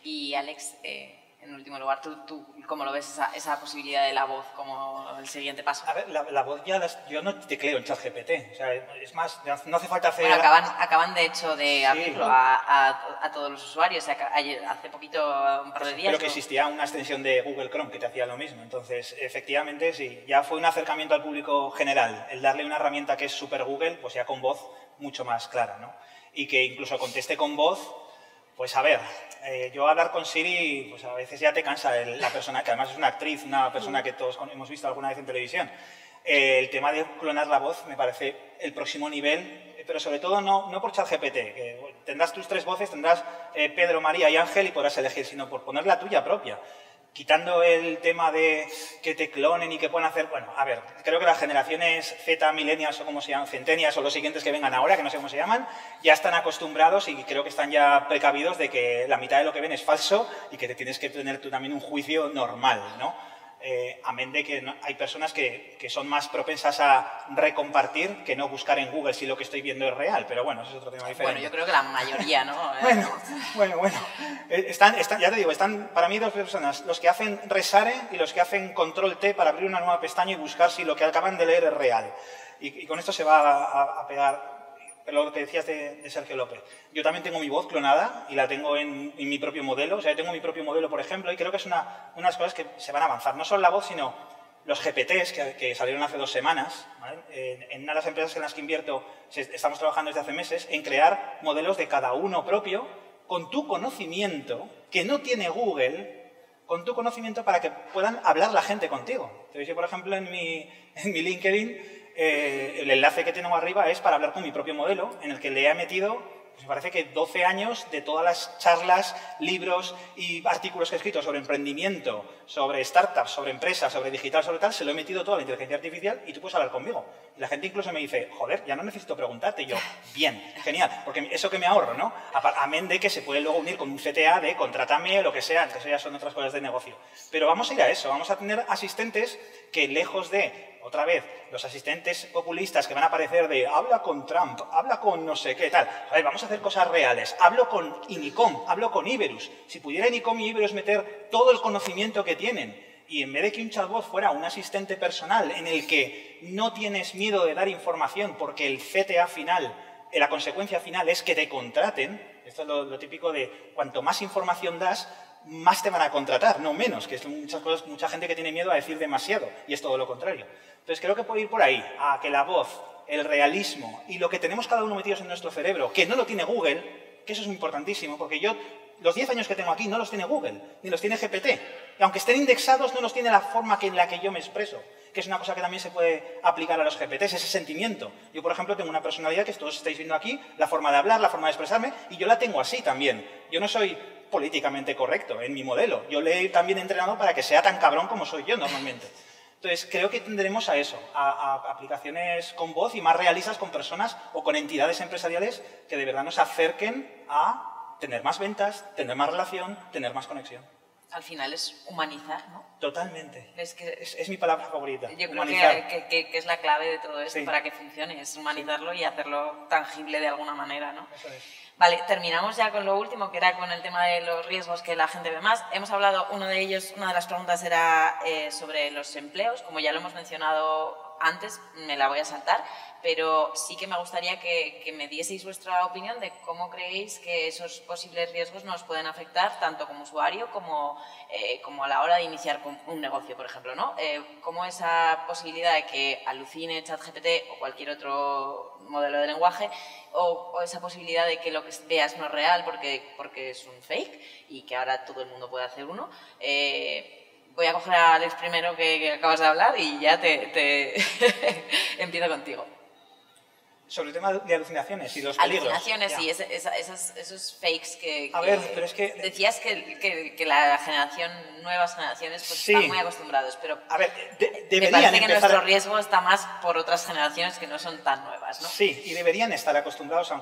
S1: Y Alex, en último lugar, ¿tú cómo lo ves esa posibilidad de la voz como el siguiente paso?
S2: A ver, la voz ya yo no tecleo en ChatGPT, o sea, es más, no hace falta hacer...
S1: Bueno, acaban de hecho de abrirlo a todos los usuarios, hace poquito, un par de días.
S2: Pero que existía una extensión de Google Chrome que te hacía lo mismo, entonces efectivamente sí, ya fue un acercamiento al público general, el darle una herramienta que es super Google, pues ya con voz mucho más clara, ¿no? Y que incluso conteste con voz. Pues a ver, yo hablar con Siri, pues a veces ya te cansa la persona, que además es una actriz, una persona que todos hemos visto alguna vez en televisión. El tema de clonar la voz me parece el próximo nivel, pero sobre todo no por ChatGPT, que tendrás tus 3 voces, tendrás Pedro, María y Ángel y podrás elegir, sino por poner la tuya propia. Quitando el tema de que te clonen y que puedan hacer... Bueno, a ver, creo que las generaciones Z, millennials o como se llaman, centennials o los siguientes que vengan ahora, que no sé cómo se llaman, ya están acostumbrados y creo que están ya precavidos de que la mitad de lo que ven es falso y que te tienes que tener tú también un juicio normal, ¿no? Amén de que hay personas que son más propensas a recompartir que no buscar en Google si lo que estoy viendo es real, pero bueno, eso es otro tema diferente.
S1: Bueno, yo creo que la mayoría, ¿no?
S2: Bueno. Ya te digo, están para mí 2 personas, los que hacen Resare y los que hacen Control T para abrir una nueva pestaña y buscar si lo que acaban de leer es real. Y con esto se va a pegar... Pero lo que decías de Sergio López. Yo también tengo mi voz clonada y la tengo en mi propio modelo. O sea, yo tengo mi propio modelo, por ejemplo, y creo que es unas cosas que se van a avanzar. No solo la voz, sino los GPTs que salieron hace 2 semanas. ¿Vale? En una de las empresas en las que invierto estamos trabajando desde hace meses en crear modelos de cada uno propio con tu conocimiento, que no tiene Google, con tu conocimiento para que puedan hablar la gente contigo. Entonces yo, por ejemplo, en mi LinkedIn... el enlace que tengo arriba es para hablar con mi propio modelo, en el que le he metido, pues me parece que 12 años de todas las charlas, libros y artículos que he escrito sobre emprendimiento, sobre startups, sobre empresas, sobre digital, sobre tal, se lo he metido toda la inteligencia artificial y tú puedes hablar conmigo. La gente incluso me dice, joder, ya no necesito preguntarte. Y yo, bien, genial, porque eso que me ahorro, ¿no? Amén de que se puede luego unir con un CTA de contrátame o lo que sea, que eso ya son otras cosas de negocio. Pero vamos a ir a eso, vamos a tener asistentes que lejos de, otra vez, los asistentes populistas que van a aparecer de habla con Trump, habla con no sé qué, tal. A ver, vamos a hacer cosas reales. Hablo con Inicom, hablo con Iberus. Si pudiera Inicom y Iberus meter todo el conocimiento que tienen, y en vez de que un chatbot fuera un asistente personal en el que no tienes miedo de dar información porque el CTA final, la consecuencia final es que te contraten, esto es lo típico de cuanto más información das, más te van a contratar, no menos, que es mucha gente que tiene miedo a decir demasiado y es todo lo contrario. Entonces creo que puede ir por ahí, a que la voz, el realismo y lo que tenemos cada uno metidos en nuestro cerebro, que no lo tiene Google, que eso es importantísimo, porque yo los 10 años que tengo aquí no los tiene Google, ni los tiene GPT. Y aunque estén indexados, no los tiene la forma en la que yo me expreso, que es una cosa que también se puede aplicar a los GPTs, ese sentimiento. Yo, por ejemplo, tengo una personalidad que todos estáis viendo aquí, la forma de hablar, la forma de expresarme, y yo la tengo así también. Yo no soy políticamente correcto en mi modelo. Yo le he también entrenado para que sea tan cabrón como soy yo normalmente. Entonces, creo que tendremos a eso, a aplicaciones con voz y más realistas con personas o con entidades empresariales que de verdad nos acerquen a tener más ventas, tener más relación, tener más conexión.
S1: Al final es humanizar, ¿no?
S2: Totalmente.
S1: Es
S2: mi palabra favorita.
S1: Yo
S2: humanizar.
S1: creo que es la clave de todo esto
S2: Sí.
S1: para que funcione, es humanizarlo y hacerlo tangible de alguna manera, ¿no?
S2: Eso es.
S1: Vale, terminamos ya con lo último, que era con el tema de los riesgos que la gente ve más. Hemos hablado, una de las preguntas era sobre los empleos, como ya lo hemos mencionado antes, me la voy a saltar, pero sí que me gustaría que me dieseis vuestra opinión de cómo creéis que esos posibles riesgos nos pueden afectar tanto como usuario como a la hora de iniciar un negocio, por ejemplo, ¿no? Cómo esa posibilidad de que alucine ChatGPT o cualquier otro modelo de lenguaje o esa posibilidad de que lo que veas no es real porque es un fake y que ahora todo el mundo puede hacer uno. Voy a coger a Alex primero que acabas de hablar y ya te empiezo contigo.
S2: Sobre el tema de alucinaciones y los peligros.
S1: Alucinaciones
S2: Ya.
S1: y esos fakes que
S2: A ver, pero es que...
S1: Decías que la nuevas generaciones pues,
S2: Sí.
S1: están muy acostumbrados, pero
S2: A ver,
S1: me
S2: deberían
S1: parece que
S2: empezar...
S1: nuestro riesgo está más por otras generaciones que no son tan nuevas, ¿no?
S2: Sí, y deberían estar acostumbrados,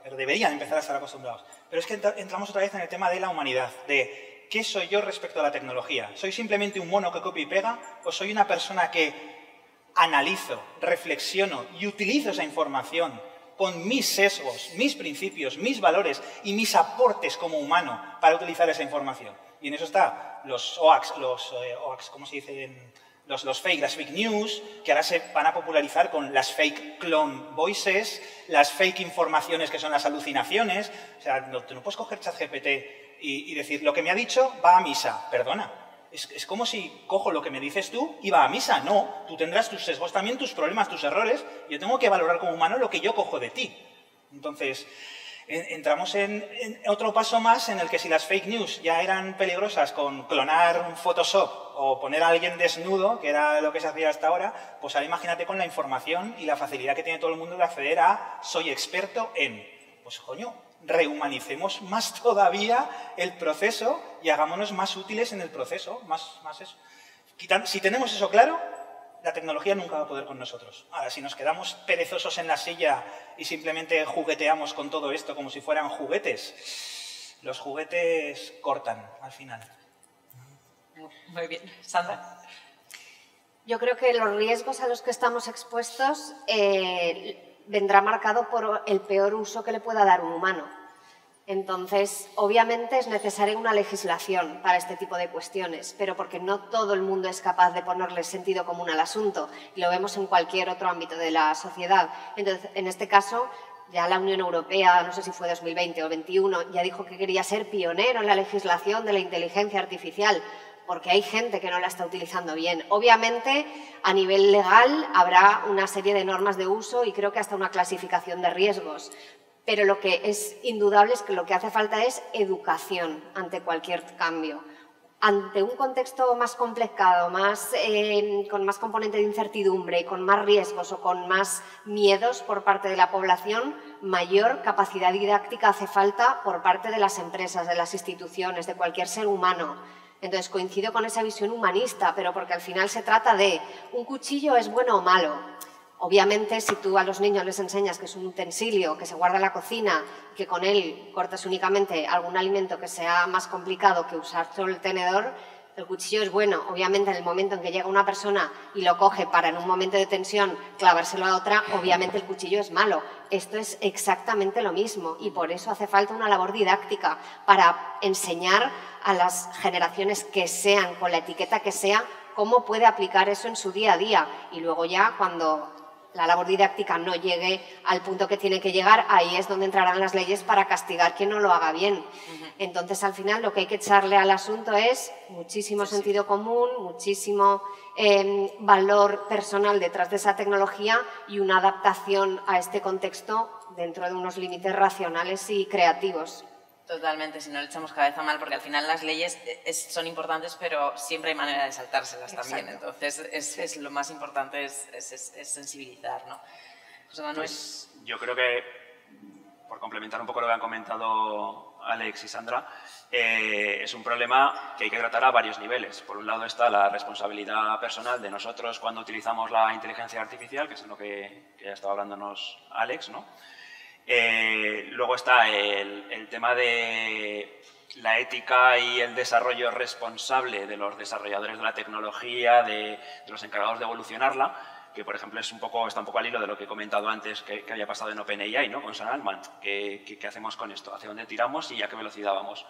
S2: pero deberían empezar a estar acostumbrados. Pero es que entramos otra vez en el tema de la humanidad, de ¿qué soy yo respecto a la tecnología? ¿Soy simplemente un mono que copia y pega o soy una persona que analizo, reflexiono y utilizo esa información con mis sesgos, mis principios, mis valores y mis aportes como humano para utilizar esa información? Y en eso está los OACs, ¿cómo se dice? Los fake, las fake news, que ahora se van a popularizar con las fake clone voices, las fake informaciones que son las alucinaciones. O sea, tú no puedes coger ChatGPT y decir, lo que me ha dicho va a misa. Perdona. Es como si cojo lo que me dices tú y va a misa. No, tú tendrás tus sesgos también, tus problemas, tus errores. Yo tengo que valorar como humano lo que yo cojo de ti. Entonces, entramos en otro paso más en el que si las fake news ya eran peligrosas con clonar un Photoshop o poner a alguien desnudo, que era lo que se hacía hasta ahora, pues ahora imagínate con la información y la facilidad que tiene todo el mundo de acceder a soy experto en. Pues coño, rehumanicemos más todavía el proceso y hagámonos más útiles en el proceso, más eso. Si tenemos eso claro, la tecnología nunca va a poder con nosotros. Ahora, si nos quedamos perezosos en la silla y simplemente jugueteamos con todo esto como si fueran juguetes, los juguetes cortan al final.
S1: Muy bien. Sandra.
S4: Yo creo que los riesgos a los que estamos expuestos vendrá marcado por el peor uso que le pueda dar un humano. Entonces, obviamente es necesaria una legislación para este tipo de cuestiones, pero porque no todo el mundo es capaz de ponerle sentido común al asunto, y lo vemos en cualquier otro ámbito de la sociedad. Entonces, en este caso, ya la Unión Europea, no sé si fue 2020 o 2021, ya dijo que quería ser pionero en la legislación de la inteligencia artificial, porque hay gente que no la está utilizando bien. Obviamente, a nivel legal habrá una serie de normas de uso y creo que hasta una clasificación de riesgos. Pero lo que es indudable es que lo que hace falta es educación ante cualquier cambio. Ante un contexto más complicado, con más componente de incertidumbre y con más riesgos o con más miedos por parte de la población, mayor capacidad didáctica hace falta por parte de las empresas, de las instituciones, de cualquier ser humano. Entonces coincido con esa visión humanista, pero porque al final se trata de un cuchillo es bueno o malo. Obviamente, si tú a los niños les enseñas que es un utensilio que se guarda en la cocina, que con él cortas únicamente algún alimento que sea más complicado que usar solo el tenedor, el cuchillo es bueno. Obviamente, en el momento en que llega una persona y lo coge para en un momento de tensión clavárselo a otra, obviamente el cuchillo es malo. Esto es exactamente lo mismo y por eso hace falta una labor didáctica para enseñar a las generaciones que sean, con la etiqueta que sea, cómo puede aplicar eso en su día a día. Y luego ya cuando la labor didáctica no llegue al punto que tiene que llegar, ahí es donde entrarán las leyes para castigar quien no lo haga bien. Entonces, al final, lo que hay que echarle al asunto es muchísimo sentido común, muchísimo valor personal detrás de esa tecnología y una adaptación a este contexto dentro de unos límites racionales y creativos.
S1: Totalmente, si no le echamos cabeza mal, porque al final las leyes son importantes, pero siempre hay manera de saltárselas también. Entonces, es lo más importante es sensibilizar, ¿no? O sea,
S3: pues yo creo que, por complementar un poco lo que han comentado Alex y Sandra, es un problema que hay que tratar a varios niveles. Por un lado está la responsabilidad personal de nosotros cuando utilizamos la inteligencia artificial, que es en lo que ya estaba hablándonos Alex, ¿no? Luego está el tema de la ética y el desarrollo responsable de los desarrolladores de la tecnología, de los encargados de evolucionarla, que por ejemplo está un poco al hilo de lo que he comentado antes que había pasado en OpenAI, ¿no? Con Sam Altman. ¿Qué hacemos con esto? ¿Hacia dónde tiramos y a qué velocidad vamos?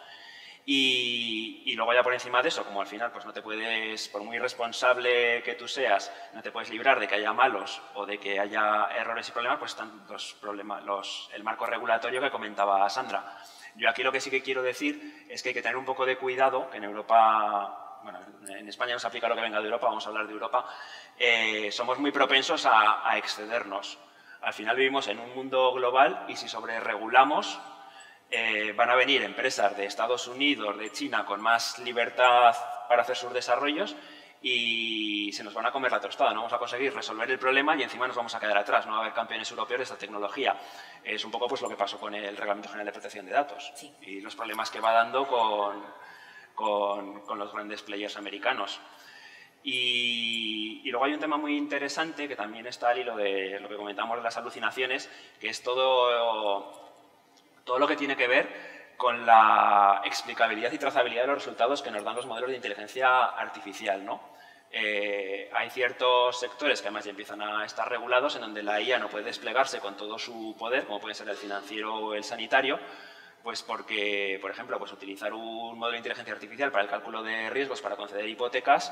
S3: Y luego ya por encima de eso, como al final pues no te puedes, por muy responsable que tú seas, no te puedes librar de que haya malos o de que haya errores y problemas, pues están el marco regulatorio que comentaba Sandra. Yo aquí lo que sí que quiero decir es que hay que tener un poco de cuidado, que en Europa, bueno, en España no se aplica lo que venga de Europa, vamos a hablar de Europa, somos muy propensos a excedernos. Al final vivimos en un mundo global y si sobreregulamos, van a venir empresas de Estados Unidos, de China, con más libertad para hacer sus desarrollos y se nos van a comer la tostada. No vamos a conseguir resolver el problema y encima nos vamos a quedar atrás. No va a haber campeones europeos de esta tecnología. Es un poco pues, lo que pasó con el Reglamento General de Protección de Datos y los problemas que va dando con los grandes players americanos. Y luego hay un tema muy interesante que también está al hilo de lo que comentamos de las alucinaciones, que es todo lo que tiene que ver con la explicabilidad y trazabilidad de los resultados que nos dan los modelos de inteligencia artificial, ¿no? Hay ciertos sectores que además ya empiezan a estar regulados en donde la IA no puede desplegarse con todo su poder, como puede ser el financiero o el sanitario, pues porque, por ejemplo, pues utilizar un modelo de inteligencia artificial para el cálculo de riesgos para conceder hipotecas,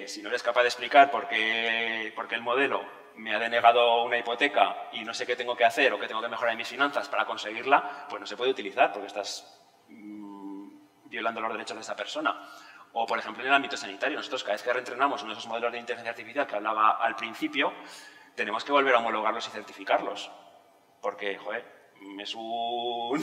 S3: si no eres capaz de explicar por qué el modelo me ha denegado una hipoteca y no sé qué tengo que hacer o qué tengo que mejorar en mis finanzas para conseguirla, pues no se puede utilizar porque estás violando los derechos de esa persona. O, por ejemplo, en el ámbito sanitario, nosotros cada vez que reentrenamos uno de esos modelos de inteligencia artificial que hablaba al principio, tenemos que volver a homologarlos y certificarlos. Porque, joder, es un...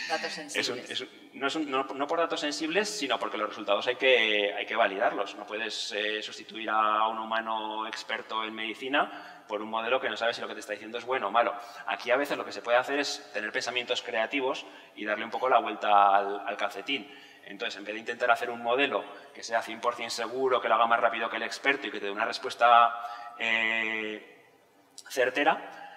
S1: Datos sensibles.
S3: No por datos sensibles, sino porque los resultados hay que validarlos. No puedes sustituir a un humano experto en medicina por un modelo que no sabe si lo que te está diciendo es bueno o malo. Aquí a veces lo que se puede hacer es tener pensamientos creativos y darle un poco la vuelta al calcetín. Entonces, en vez de intentar hacer un modelo que sea 100% seguro, que lo haga más rápido que el experto y que te dé una respuesta certera,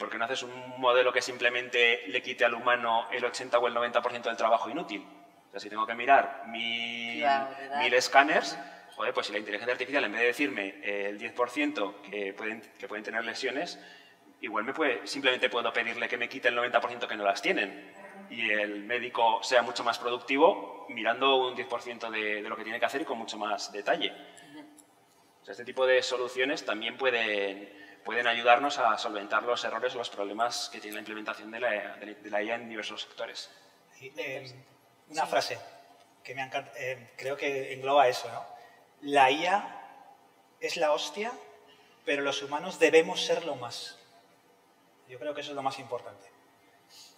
S3: ¿por qué no haces un modelo que simplemente le quite al humano el 80 o el 90% del trabajo inútil? O sea, si tengo que mirar 1000 escáneres, joder, pues si la inteligencia artificial, en vez de decirme el 10% que pueden tener lesiones, igual simplemente puedo pedirle que me quite el 90% que no las tienen y el médico sea mucho más productivo mirando un 10% de lo que tiene que hacer y con mucho más detalle. O sea, este tipo de soluciones también pueden ayudarnos a solventar los errores o los problemas que tiene la implementación de la IA en diversos sectores.
S2: Una frase que me encanta, creo que engloba eso, ¿no? La IA es la hostia, pero los humanos debemos serlo más. Yo creo que eso es lo más importante.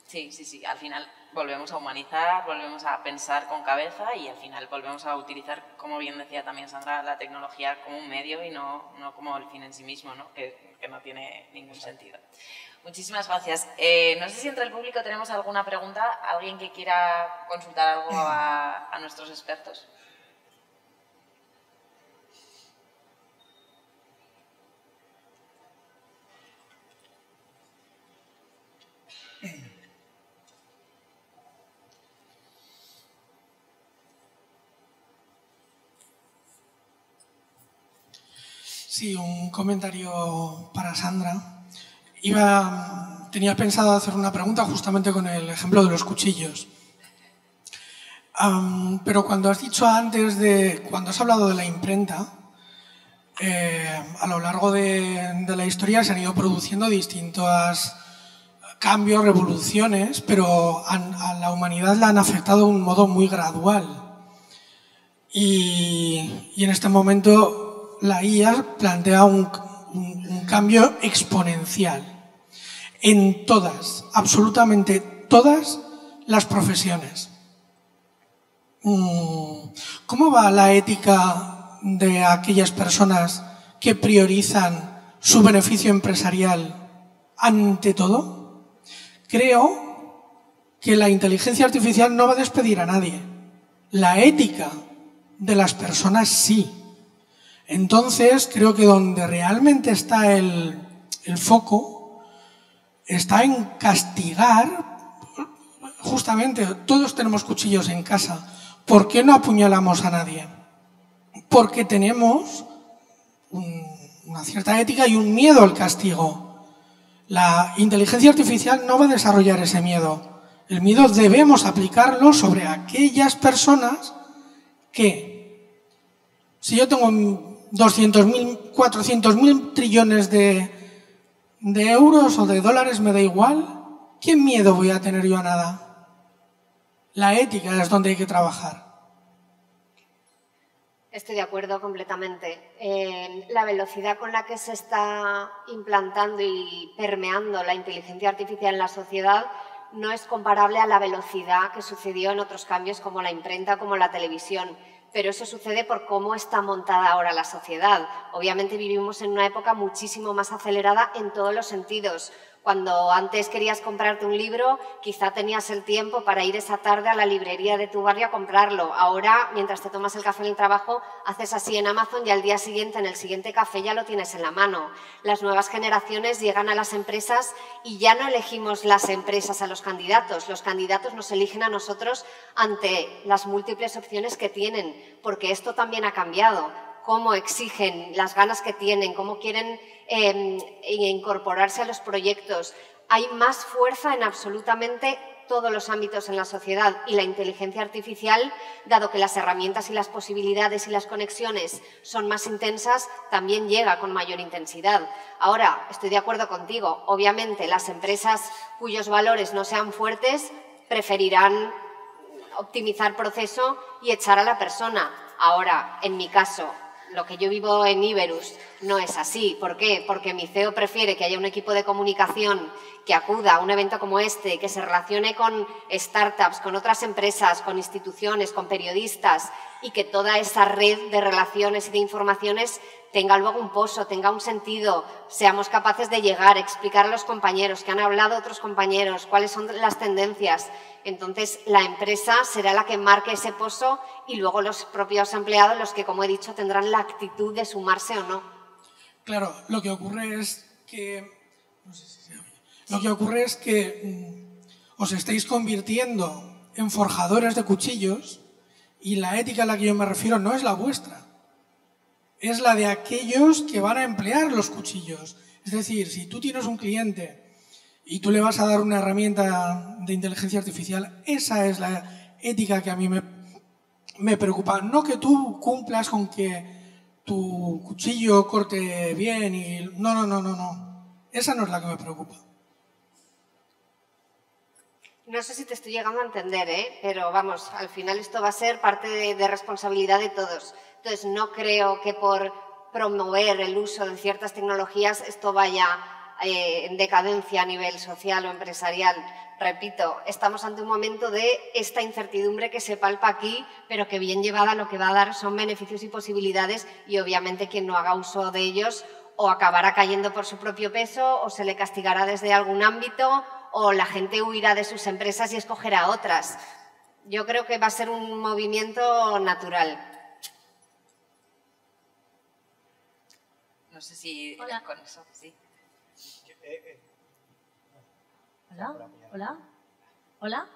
S1: Sí. Al final volvemos a humanizar, volvemos a pensar con cabeza y al final volvemos a utilizar, como bien decía también Sandra, la tecnología como un medio y no como el fin en sí mismo, ¿no? Que no tiene ningún sentido. Muchísimas gracias. No sé si entre el público tenemos alguna pregunta, alguien que quiera consultar algo a nuestros expertos.
S5: Sí, un comentario para Sandra. Tenía pensado hacer una pregunta justamente con el ejemplo de los cuchillos. Pero cuando has dicho antes cuando has hablado de la imprenta, a lo largo de la historia se han ido produciendo distintos cambios, revoluciones, pero a la humanidad la han afectado de un modo muy gradual. Y en este momento la IA plantea un cambio exponencial en todas, absolutamente todas las profesiones. ¿Cómo va la ética de aquellas personas que priorizan su beneficio empresarial ante todo? Creo que la inteligencia artificial no va a despedir a nadie. La ética de las personas sí. Entonces, creo que donde realmente está el foco está en castigar. Justamente, todos tenemos cuchillos en casa. ¿Por qué no apuñalamos a nadie? Porque tenemos una cierta ética y un miedo al castigo. La inteligencia artificial no va a desarrollar ese miedo. El miedo debemos aplicarlo sobre aquellas personas que, si yo tengo 200.000, 400.000 trillones de euros o de dólares, me da igual, ¿qué miedo voy a tener yo a nada? La ética es donde hay que trabajar.
S4: Estoy de acuerdo completamente. La velocidad con la que se está implantando y permeando la inteligencia artificial en la sociedad no es comparable a la velocidad que sucedió en otros cambios como la imprenta, como la televisión. Pero eso sucede por cómo está montada ahora la sociedad. Obviamente vivimos en una época muchísimo más acelerada en todos los sentidos. Cuando antes querías comprarte un libro, quizá tenías el tiempo para ir esa tarde a la librería de tu barrio a comprarlo. Ahora, mientras te tomas el café en el trabajo, haces así en Amazon y al día siguiente, en el siguiente café, ya lo tienes en la mano. Las nuevas generaciones llegan a las empresas y ya no elegimos las empresas a los candidatos nos eligen a nosotros ante las múltiples opciones que tienen, porque esto también ha cambiado. Cómo exigen, las ganas que tienen, cómo quieren incorporarse a los proyectos. Hay más fuerza en absolutamente todos los ámbitos en la sociedad y la inteligencia artificial, dado que las herramientas y las posibilidades y las conexiones son más intensas, también llega con mayor intensidad. Ahora, estoy de acuerdo contigo, obviamente las empresas cuyos valores no sean fuertes preferirán optimizar proceso y echar a la persona. Ahora, en mi caso, lo que yo vivo en Iberus no es así. ¿Por qué? Porque mi CEO prefiere que haya un equipo de comunicación que acuda a un evento como este, que se relacione con startups, con otras empresas, con instituciones, con periodistas y que toda esa red de relaciones y de informaciones tenga luego un pozo, tenga un sentido, seamos capaces de llegar, explicar a los compañeros, que han hablado otros compañeros, cuáles son las tendencias. Entonces, la empresa será la que marque ese pozo y luego los propios empleados los que, como he dicho, tendrán la actitud de sumarse o no.
S5: Claro, lo que ocurre es que... No sé si se oye. Lo que ocurre es que os estáis convirtiendo en forjadores de cuchillos y la ética a la que yo me refiero no es la vuestra. Es la de aquellos que van a emplear los cuchillos. Es decir, si tú tienes un cliente y tú le vas a dar una herramienta de inteligencia artificial, esa es la ética que a mí me preocupa. No que tú cumplas con que tu cuchillo corte bien y... No. Esa no es la que me preocupa.
S4: No sé si te estoy llegando a entender, pero vamos, al final esto va a ser parte de responsabilidad de todos. Entonces, no creo que por promover el uso de ciertas tecnologías esto vaya en decadencia a nivel social o empresarial. Repito, estamos ante un momento de esta incertidumbre que se palpa aquí, pero que bien llevada lo que va a dar son beneficios y posibilidades y obviamente quien no haga uso de ellos o acabará cayendo por su propio peso o se le castigará desde algún ámbito o la gente huirá de sus empresas y escogerá otras. Yo creo que va a ser un movimiento natural.
S1: No sé si
S6: Hola.
S1: con eso, sí.
S6: Hola.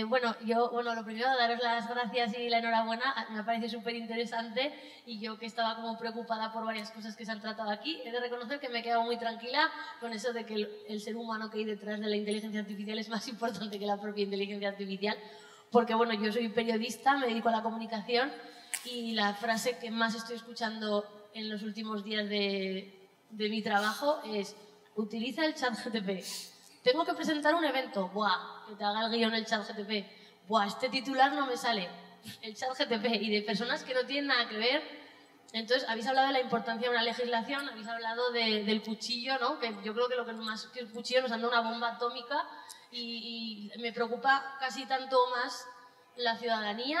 S6: Bueno, lo primero, daros las gracias y la enhorabuena. Me parece súper interesante y yo, que estaba como preocupada por varias cosas que se han tratado aquí, he de reconocer que me he quedado muy tranquila con eso de que el ser humano que hay detrás de la inteligencia artificial es más importante que la propia inteligencia artificial, porque bueno, yo soy periodista, me dedico a la comunicación y la frase que más estoy escuchando en los últimos días de mi trabajo es: utiliza el ChatGPT. Tengo que presentar un evento, ¡buah! Que te haga el guión el ChatGPT. ¡Buah! Este titular no me sale. El ChatGPT. Y de personas que no tienen nada que ver. Entonces, habéis hablado de la importancia de una legislación, habéis hablado del cuchillo, ¿no? Que yo creo que lo que más que el cuchillo nos anda una bomba atómica y me preocupa casi tanto más la ciudadanía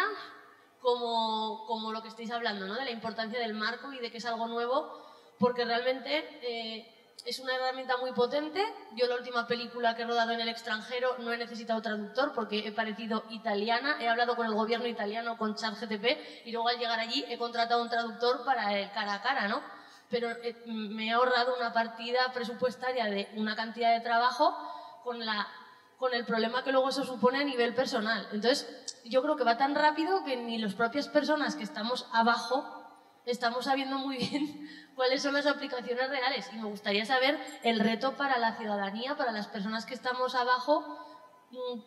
S6: como lo que estáis hablando, ¿no? De la importancia del marco y de que es algo nuevo, porque realmente es una herramienta muy potente. Yo la última película que he rodado en el extranjero no he necesitado traductor porque he parecido italiana, he hablado con el gobierno italiano con ChatGPT y luego al llegar allí he contratado un traductor para el cara a cara, ¿no? Pero me he ahorrado una partida presupuestaria de una cantidad de trabajo con el problema que luego eso supone a nivel personal. Entonces, yo creo que va tan rápido que ni las propias personas que estamos abajo estamos sabiendo muy bien cuáles son las aplicaciones reales. Y me gustaría saber el reto para la ciudadanía, para las personas que estamos abajo,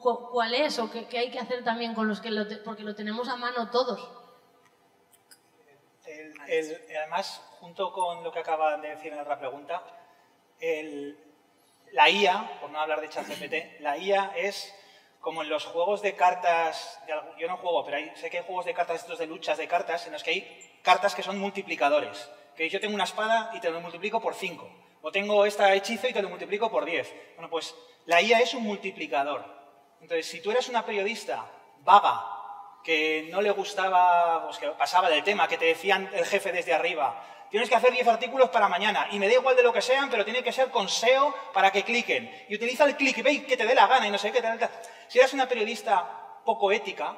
S6: cuál es o qué hay que hacer también con los que porque lo tenemos a mano todos.
S2: Además, junto con lo que acaba de decir en la otra pregunta, la IA, por no hablar de ChatGPT, la IA es como en los juegos de cartas, yo no juego, pero sé que hay juegos de cartas estos de luchas de cartas en los que hay cartas que son multiplicadores. Que yo tengo una espada y te lo multiplico por 5. O tengo este hechizo y te lo multiplico por 10. Bueno, pues la IA es un multiplicador. Entonces, si tú eras una periodista vaga, que no le gustaba, pues que pasaba del tema, que te decían el jefe desde arriba, tienes que hacer 10 artículos para mañana, y me da igual de lo que sean, pero tiene que ser con SEO para que cliquen. Y utiliza el clickbait que te dé la gana y no sé qué. Si eres una periodista poco ética,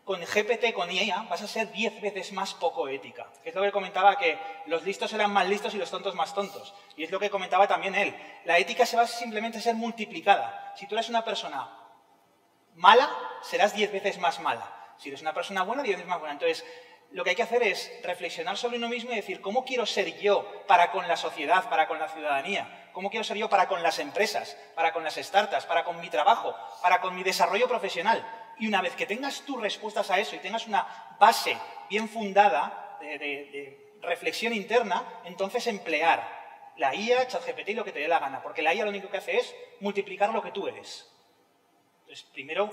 S2: con GPT, con IA, vas a ser 10 veces más poco ética. Que es lo que comentaba, que los listos eran más listos y los tontos más tontos. Y es lo que comentaba también él. La ética se va simplemente a ser multiplicada. Si tú eres una persona mala, serás 10 veces más mala. Si eres una persona buena, 10 veces más buena. Entonces, lo que hay que hacer es reflexionar sobre uno mismo y decir, ¿cómo quiero ser yo para con la sociedad, para con la ciudadanía? ¿Cómo quiero ser yo para con las empresas, para con las startups, para con mi trabajo, para con mi desarrollo profesional? Y una vez que tengas tus respuestas a eso y tengas una base bien fundada de reflexión interna, entonces emplear la IA, ChatGPT y lo que te dé la gana. Porque la IA lo único que hace es multiplicar lo que tú eres. Entonces, primero,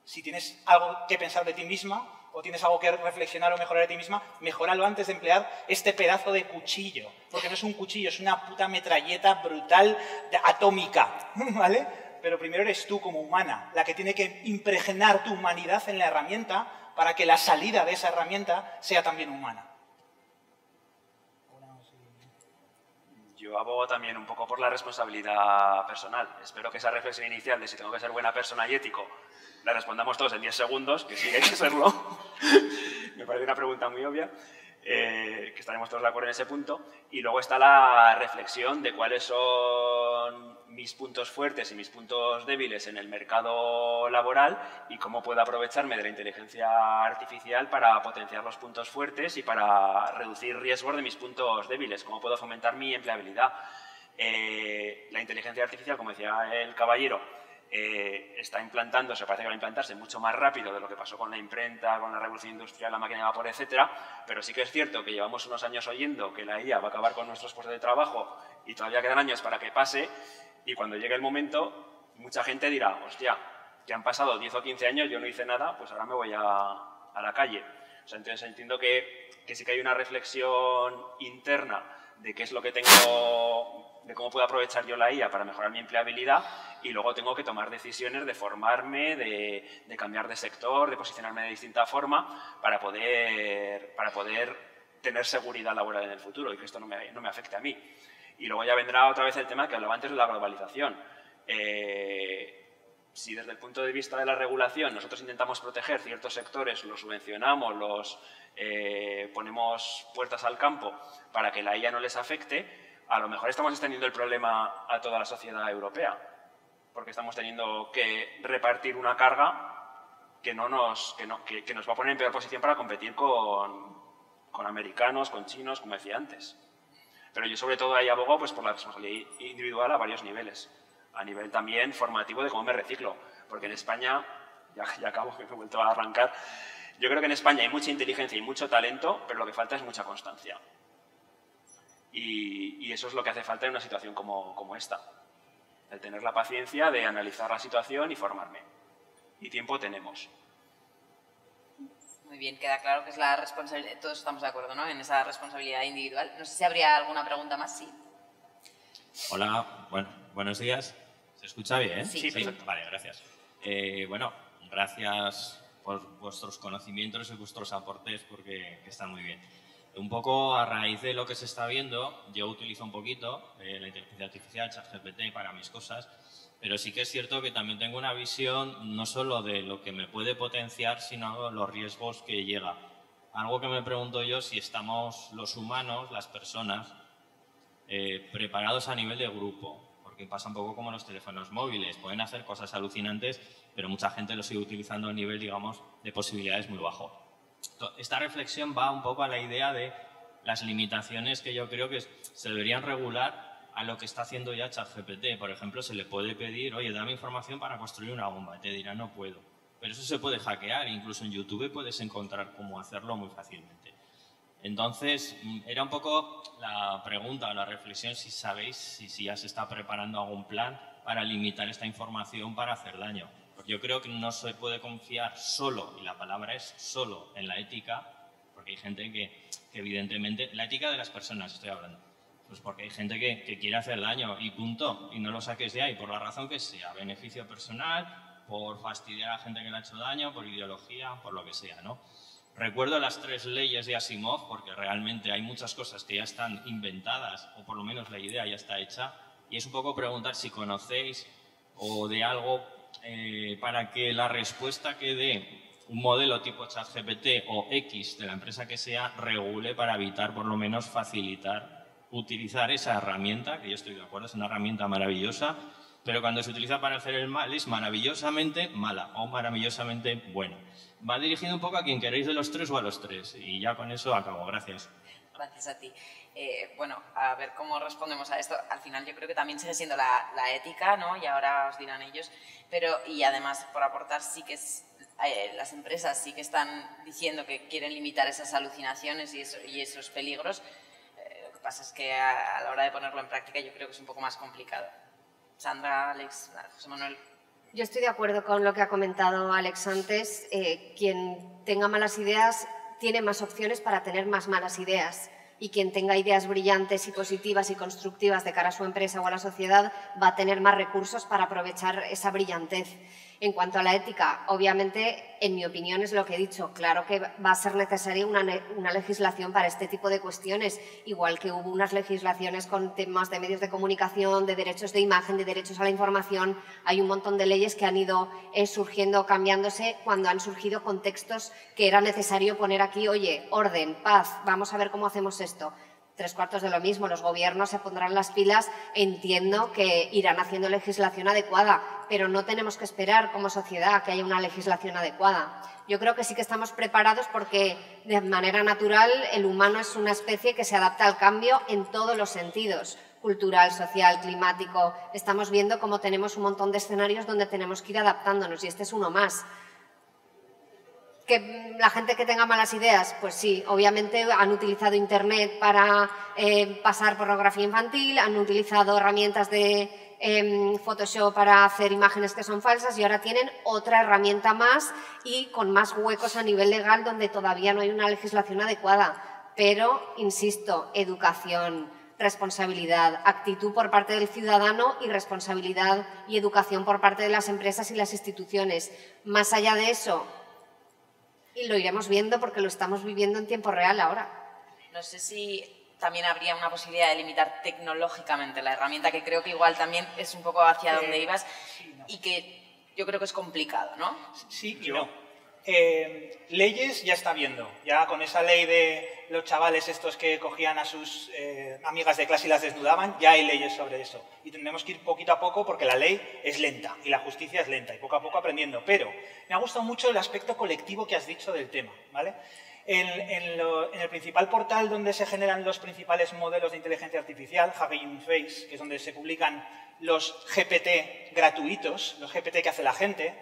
S2: si tienes algo que pensar de ti misma o tienes algo que reflexionar o mejorar de ti misma, mejóralo antes de emplear este pedazo de cuchillo. Porque no es un cuchillo, es una puta metralleta brutal atómica, ¿vale? Pero primero eres tú como humana, la que tiene que impregnar tu humanidad en la herramienta para que la salida de esa herramienta sea también humana.
S3: Yo abogo también un poco por la responsabilidad personal. Espero que esa reflexión inicial de si tengo que ser buena persona y ético la respondamos todos en 10 segundos, que sí hay que serlo. Me parece una pregunta muy obvia, que estaremos todos de acuerdo en ese punto. Y luego está la reflexión de cuáles son mis puntos fuertes y mis puntos débiles en el mercado laboral y cómo puedo aprovecharme de la inteligencia artificial para potenciar los puntos fuertes y para reducir riesgos de mis puntos débiles, cómo puedo fomentar mi empleabilidad. La inteligencia artificial, como decía el caballero, está implantándose, parece que va a implantarse mucho más rápido de lo que pasó con la imprenta, con la revolución industrial, la máquina de vapor, etcétera, pero sí que es cierto que llevamos unos años oyendo que la IA va a acabar con nuestros puestos de trabajo y todavía quedan años para que pase, y cuando llegue el momento, mucha gente dirá, hostia, que han pasado 10 o 15 años, yo no hice nada, pues ahora me voy a la calle. O sea, entonces entiendo que sí que hay una reflexión interna de qué es lo que tengo, de cómo puedo aprovechar yo la IA para mejorar mi empleabilidad, y luego tengo que tomar decisiones de formarme, de cambiar de sector, de posicionarme de distinta forma para poder tener seguridad laboral en el futuro y que esto no me afecte a mí. Y luego ya vendrá otra vez el tema que hablaba antes de la globalización. Si desde el punto de vista de la regulación nosotros intentamos proteger ciertos sectores, los subvencionamos, ponemos puertas al campo para que la IA no les afecte, a lo mejor estamos extendiendo el problema a toda la sociedad europea. porque estamos teniendo que repartir una carga que nos va a poner en peor posición para competir con americanos, con chinos, como decía antes. Pero yo sobre todo ahí abogo pues, por la responsabilidad individual a varios niveles. A nivel también formativo de cómo me reciclo. Porque en España, ya acabo, que me he vuelto a arrancar, yo creo que en España hay mucha inteligencia y mucho talento, pero lo que falta es mucha constancia. Y eso es lo que hace falta en una situación como esta. El tener la paciencia de analizar la situación y formarme. Y tiempo tenemos.
S1: Muy bien, queda claro que es la responsabilidad, todos estamos de acuerdo, ¿no?, en esa responsabilidad individual. No sé si habría alguna pregunta más, sí.
S7: Hola, buenos días. ¿Se escucha bien?
S1: Sí,
S3: perfecto.
S7: Vale, gracias. Bueno, gracias por vuestros conocimientos y vuestros aportes porque están muy bien. Un poco a raíz de lo que se está viendo, yo utilizo un poquito la inteligencia artificial, ChatGPT, para mis cosas, pero sí que es cierto que también tengo una visión no solo de lo que me puede potenciar, sino los riesgos que llega. Algo que me pregunto yo, si estamos los humanos, las personas, preparados a nivel de grupo, porque pasa un poco como los teléfonos móviles, pueden hacer cosas alucinantes, pero mucha gente lo sigue utilizando a un nivel, digamos, de posibilidades muy bajo. Esta reflexión va un poco a la idea de las limitaciones que yo creo que se deberían regular a lo que está haciendo ya ChatGPT. Por ejemplo, se le puede pedir, oye, dame información para construir una bomba, y te dirá, no puedo. Pero eso se puede hackear, incluso en YouTube puedes encontrar cómo hacerlo muy fácilmente. Entonces, era un poco la pregunta o la reflexión si sabéis si ya se está preparando algún plan para limitar esta información para hacer daño. Porque yo creo que no se puede confiar solo, y la palabra es solo, en la ética, porque hay gente que evidentemente, la ética de las personas estoy hablando, pues porque hay gente que quiere hacer daño y punto, y no lo saques de ahí, por la razón que sea, beneficio personal, por fastidiar a la gente que le ha hecho daño, por ideología, por lo que sea, ¿no? Recuerdo las 3 leyes de Asimov, porque realmente hay muchas cosas que ya están inventadas, o por lo menos la idea ya está hecha, y es un poco preguntar si conocéis o de algo para que la respuesta que dé un modelo tipo ChatGPT o X de la empresa que sea regule para evitar, por lo menos, facilitar utilizar esa herramienta, que yo estoy de acuerdo, es una herramienta maravillosa, pero cuando se utiliza para hacer el mal es maravillosamente mala o maravillosamente buena. Va dirigido un poco a quien queréis de los 3 o a los 3, y ya con eso acabo. Gracias.
S1: Gracias a ti. Bueno, a ver cómo respondemos a esto. Al final yo creo que también sigue siendo la ética, ¿no? Y ahora os dirán ellos. Y además, por aportar, sí que las empresas sí que están diciendo que quieren limitar esas alucinaciones y esos peligros. Lo que pasa es que a la hora de ponerlo en práctica yo creo que es un poco más complicado. Sandra, Alex, José Manuel.
S4: Yo estoy de acuerdo con lo que ha comentado Alex antes. Quien tenga malas ideas tiene más opciones para tener más malas ideas, y quien tenga ideas brillantes y positivas y constructivas de cara a su empresa o a la sociedad va a tener más recursos para aprovechar esa brillantez. En cuanto a la ética, obviamente, en mi opinión es lo que he dicho, claro que va a ser necesaria una legislación para este tipo de cuestiones, igual que hubo unas legislaciones con temas de medios de comunicación, de derechos de imagen, de derechos a la información. Hay un montón de leyes que han ido surgiendo, cambiándose, cuando han surgido contextos que era necesario poner aquí, oye, orden, paz, vamos a ver cómo hacemos esto. 3/4 de lo mismo, los gobiernos se pondrán las pilas, entiendo que irán haciendo legislación adecuada, pero no tenemos que esperar como sociedad a que haya una legislación adecuada. Yo creo que sí que estamos preparados porque de manera natural el humano es una especie que se adapta al cambio en todos los sentidos, cultural, social, climático. Estamos viendo cómo tenemos un montón de escenarios donde tenemos que ir adaptándonos y este es uno más. ¿Que la gente que tenga malas ideas? Pues sí, obviamente han utilizado Internet para pasar pornografía infantil, han utilizado herramientas de Photoshop para hacer imágenes que son falsas y ahora tienen otra herramienta más y con más huecos a nivel legal donde todavía no hay una legislación adecuada. Pero, insisto, educación, responsabilidad, actitud por parte del ciudadano y responsabilidad y educación por parte de las empresas y las instituciones. Más allá de eso, y lo iremos viendo porque lo estamos viviendo en tiempo real ahora.
S1: No sé si también habría una posibilidad de limitar tecnológicamente la herramienta, que creo que igual también es un poco hacia donde ibas y que yo creo que es complicado, ¿no?
S2: Sí y no. Leyes ya está viendo, ya con esa ley de los chavales estos que cogían a sus amigas de clase y las desnudaban, ya hay leyes sobre eso. Y tendremos que ir poquito a poco porque la ley es lenta y la justicia es lenta y poco a poco aprendiendo. Pero me ha gustado mucho el aspecto colectivo que has dicho del tema, ¿vale? En el principal portal donde se generan los principales modelos de inteligencia artificial, Hugging Face, que es donde se publican los GPT gratuitos, los GPT que hace la gente,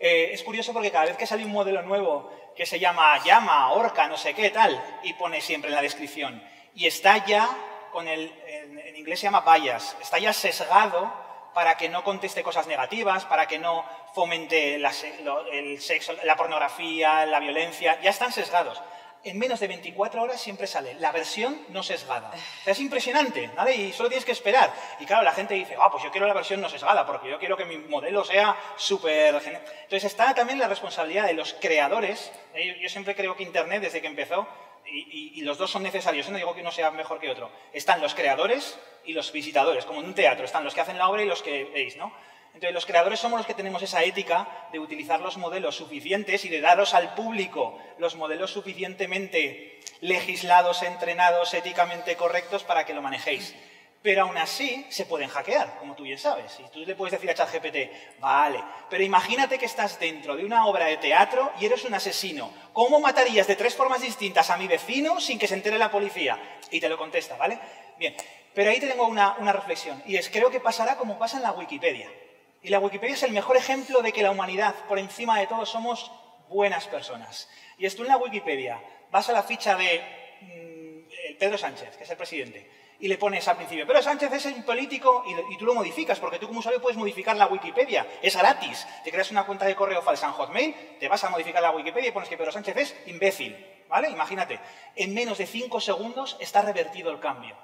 S2: es curioso porque cada vez que sale un modelo nuevo que se llama llama, orca, no sé qué, tal, y pone siempre en la descripción, y está ya con en inglés se llama bias, está ya sesgado para que no conteste cosas negativas, para que no fomente el sexo, la pornografía, la violencia, ya están sesgados. En menos de 24 horas siempre sale la versión no sesgada. O sea, es impresionante, ¿vale? Y solo tienes que esperar. Y claro, la gente dice, pues yo quiero la versión no sesgada, porque yo quiero que mi modelo sea súper... Entonces está también la responsabilidad de los creadores. Yo siempre creo que Internet, desde que empezó, y los dos son necesarios, no digo que uno sea mejor que otro, están los creadores y los visitadores, como en un teatro, están los que hacen la obra y los que veis, ¿no? Entonces, los creadores somos los que tenemos esa ética de utilizar los modelos suficientes y de daros al público los modelos suficientemente legislados, entrenados, éticamente correctos para que lo manejéis. Pero aún así se pueden hackear, como tú bien sabes. Y tú le puedes decir a ChatGPT, vale, pero imagínate que estás dentro de una obra de teatro y eres un asesino. ¿Cómo matarías de 3 formas distintas a mi vecino sin que se entere la policía? Y te lo contesta, ¿vale? Bien, pero ahí te tengo una reflexión. Y es, creo que pasará como pasa en la Wikipedia. Y la Wikipedia es el mejor ejemplo de que la humanidad, por encima de todo, somos buenas personas. Y esto en la Wikipedia, vas a la ficha de Pedro Sánchez, que es el presidente, y le pones al principio, Pedro Sánchez es un político, y tú lo modificas, porque tú como usuario puedes modificar la Wikipedia, es gratis. Te creas una cuenta de correo falsa en Hotmail, te vas a modificar la Wikipedia y pones que Pedro Sánchez es imbécil, ¿vale? Imagínate, en menos de 5 segundos está revertido el cambio.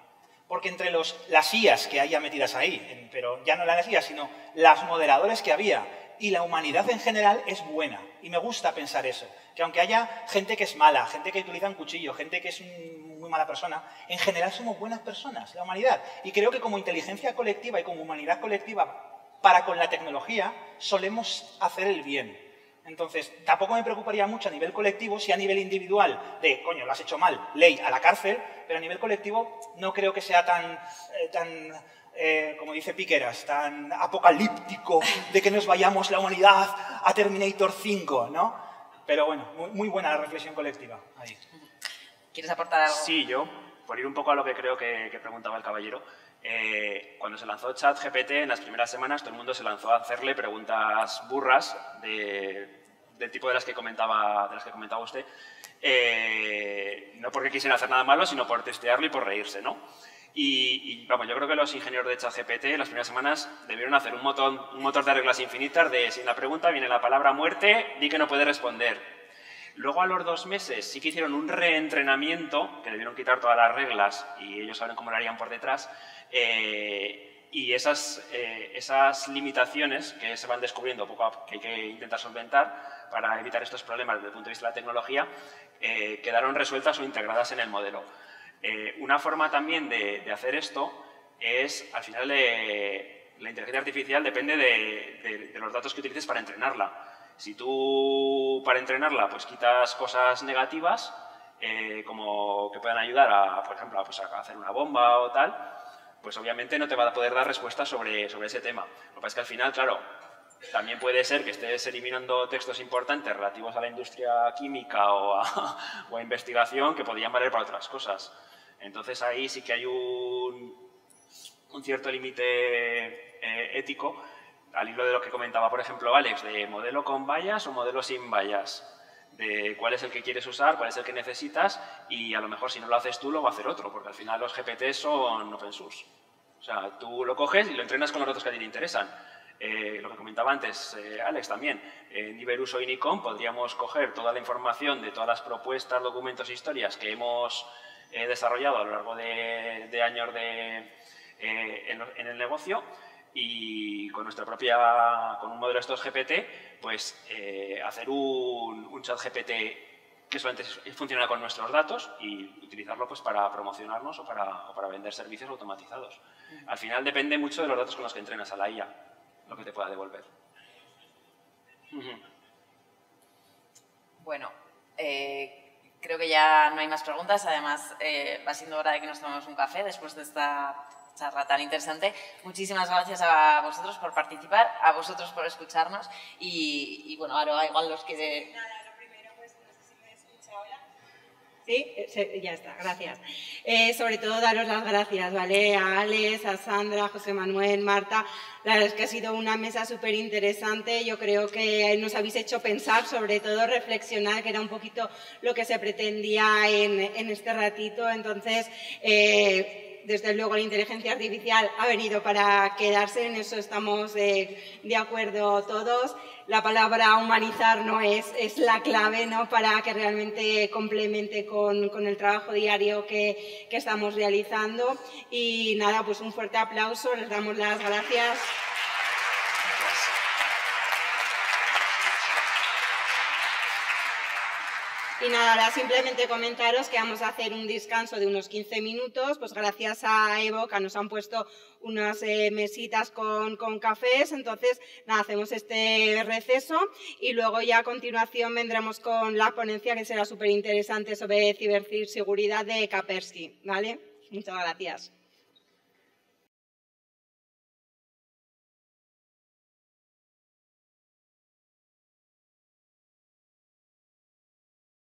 S2: Porque entre las IAs que haya metidas ahí, pero ya no las IAs, sino las moderadores que había, y la humanidad en general es buena. Y me gusta pensar eso. Que aunque haya gente que es mala, gente que utiliza un cuchillo, gente que es muy mala persona, en general somos buenas personas, la humanidad. Y creo que como inteligencia colectiva y como humanidad colectiva, para con la tecnología, solemos hacer el bien. Entonces, tampoco me preocuparía mucho a nivel colectivo si a nivel individual de, coño, lo has hecho mal, ley, a la cárcel, pero a nivel colectivo no creo que sea tan como dice Piqueras, tan apocalíptico de que nos vayamos la humanidad a Terminator 5, ¿no? Pero bueno, muy buena la reflexión colectiva. Ahí.
S1: ¿Quieres aportar algo?
S3: Sí, yo, por ir un poco a lo que creo que preguntaba el caballero, cuando se lanzó ChatGPT, en las primeras semanas todo el mundo se lanzó a hacerle preguntas burras del tipo de las que comentaba usted, no porque quisieran hacer nada malo, sino por testearlo y por reírse, ¿no? Y vamos, yo creo que los ingenieros de ChatGPT en las primeras semanas debieron hacer un motor de reglas infinitas de si en la pregunta viene la palabra muerte, di que no puede responder. Luego a los 2 meses sí que hicieron un reentrenamiento, que debieron quitar todas las reglas y ellos saben cómo lo harían por detrás, y esas limitaciones que se van descubriendo poco a poco, que hay que intentar solventar para evitar estos problemas desde el punto de vista de la tecnología, quedaron resueltas o integradas en el modelo. Una forma también de hacer esto es, al final, la inteligencia artificial depende de los datos que utilices para entrenarla. Si tú, para entrenarla, pues quitas cosas negativas, como que puedan ayudar a, por ejemplo, a hacer una bomba o tal, pues obviamente no te va a poder dar respuestas sobre ese tema. Lo que pasa es que al final, claro, también puede ser que estés eliminando textos importantes relativos a la industria química o a investigación que podrían valer para otras cosas. Entonces ahí sí que hay un cierto límite ético, al hilo de lo que comentaba, por ejemplo, Alex, de modelo con vallas o modelo sin vallas, de cuál es el que quieres usar, cuál es el que necesitas, y a lo mejor si no lo haces tú, lo va a hacer otro, porque al final los GPTs son open source. O sea, tú lo coges y lo entrenas con los datos que a ti te interesan. Lo que comentaba antes Alex también, en Iberus o Inicom podríamos coger toda la información de todas las propuestas, documentos e historias que hemos desarrollado a lo largo de años en el negocio, y con con un modelo de estos GPT, pues hacer un chat GPT que solamente funciona con nuestros datos y utilizarlo pues para promocionarnos o para vender servicios automatizados. Al final depende mucho de los datos con los que entrenas a la IA, lo que te pueda devolver.
S1: Bueno, creo que ya no hay más preguntas. Además, va siendo hora de que nos tomemos un café después de esta charla tan interesante. Muchísimas gracias a vosotros por participar, a vosotros por escucharnos y bueno, ahora igual los que...
S8: Nada, lo primero, pues no sé si me escucha ahora. Sí, ya está, gracias. Sobre todo daros las gracias, ¿vale? A Alex, a Sandra, a José Manuel, Marta. La verdad es que ha sido una mesa súper interesante. Yo creo que nos habéis hecho pensar, sobre todo reflexionar, que era un poquito lo que se pretendía en este ratito. Entonces, desde luego la inteligencia artificial ha venido para quedarse, en eso estamos de acuerdo todos. La palabra humanizar no es la clave, ¿no?, para que realmente complemente con el trabajo diario que estamos realizando. Y nada, pues un fuerte aplauso, les damos las gracias. Y nada, ahora simplemente comentaros que vamos a hacer un descanso de unos 15 minutos, pues gracias a Evoca nos han puesto unas mesitas con cafés, entonces nada, hacemos este receso y luego ya a continuación vendremos con la ponencia que será súper interesante sobre ciberseguridad de Kaspersky, ¿vale? Muchas gracias.